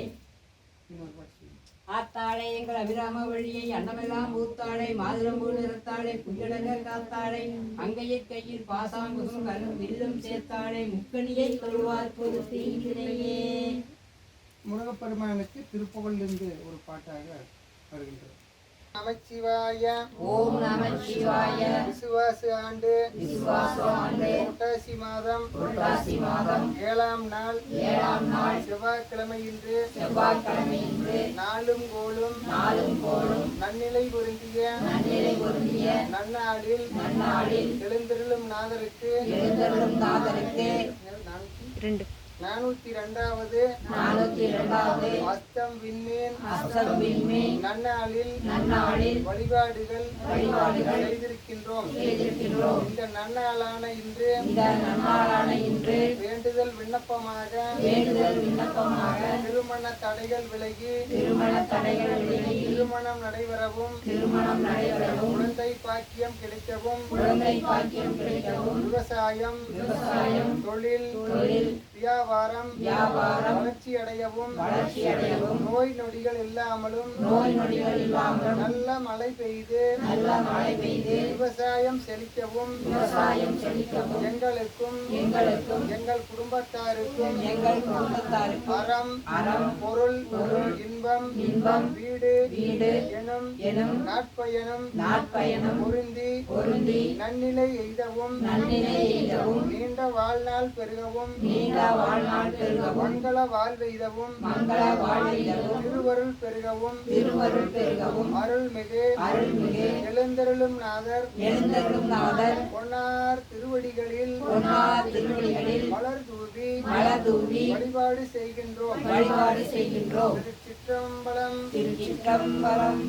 Speaker 2: ஆத்தாளை எங்கள் அபிராம வழியை அன்னமெல்லாம் பூத்தாளை மாதுளம்பூ நிறத்தாளை புயடங்க காத்தாளை அங்கையில் கையில் பாசாங்குசும் கல்லும் வில்லும் சேர்த்தாளை முக்கணியை கொள்வார் பொது தீங்கினையே.
Speaker 1: முருகப்பெருமானுக்கு திருப்புகழிலிருந்து ஒரு பாட்டாக வருகின்றது. நமச்சிவாய
Speaker 2: ஓம் நமச்சிவாய.
Speaker 1: விசுவாச ஆண்டு புரட்டாசி மாதம் 7ஆம் நாள் செவ்வாய்க்கிழமை இன்று நாளும் கோளும் நன்னிலை பொருந்திய நன்னாளில் எழுந்தருளும் நாதருக்கு 402வது அஸ்தம் விண்மீன் நன்னாளில் வழிபாடுகள் செய்திருக்கின்றோம். இந்த நன்னாளான இன்று வேண்டுதல் விண்ணப்பமாக திருமண தடைகள் விலகி திருமணம் நடைபெறவும் குழந்தை பாக்கியம் கிடைக்கவும் விவசாயம் தொழில் வியாபாரம் வளர்ச்சி அடையவும் நோய் நொடிகள் இல்லாமலும் நல்ல மழை பெய்து விவசாயம் செழிக்கவும் எங்களுக்கும் எங்கள் குடும்பத்தாருக்கும் அறம் பொருள் இன்பம் வீடு எனும் நாட்பயணம் பொருந்தி நன்னிலை எய்தவும் நீண்ட வாழ்நாள் பெருகவும் மங்கள வாழ்வெய்தவும் திருவருள் பெருகவும் அருள்மிகு எழுந்தருளும் நாதர் பொன்னார் திருவடிகளில் மலர் தூவி வழிபாடு செய்கின்றோம். திருச்சிற்றம்பலம்.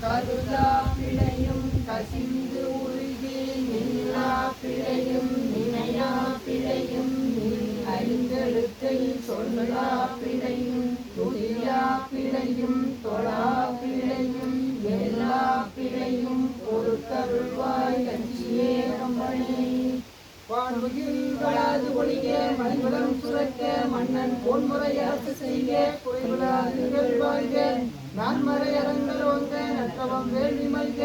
Speaker 1: கருதா பிழையும் கசிந்து உருகி நில்லா பிழையும் நினையா பிழையும் ஐந்தெழுத்தில் சொல்லா பிழையும் துதியா பிழையும் தொழா பிழையும் எல்லா பிழையும் ஒரு கருள்வாய் கட்சியே கம்பனே. வான்முகில் வளாது ஒழிக மணிவளம் சுரக்க மன்னன் பொன்முறை அரசு செய்க குறைவிலாது வாழ்க நான்மறை அரங்கள் ஓங்க நற்றவம் வேள்வி மல்க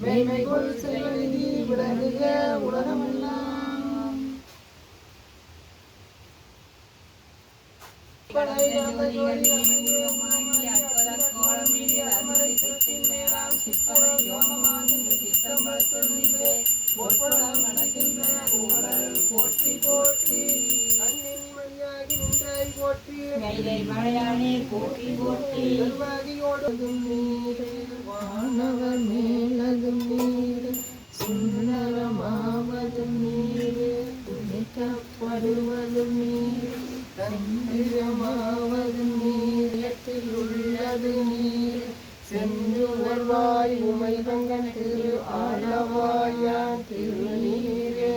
Speaker 1: மேன்மைகொள் செல்வநிதி விளங்குக உலகமெல்லாம்.
Speaker 2: மலையானே போற்றி போற்றி.
Speaker 1: வானவர் மேலதும் நீர் சுந்தரமாவதும் நீர் துணிக்கப்படுவதும் நீர் தந்திரமாவதும் நீரத்தில் உள்ளது நீர் சென்று வருவாய் உமை பங்கன் திரு ஆளவாயான் திருநீரே.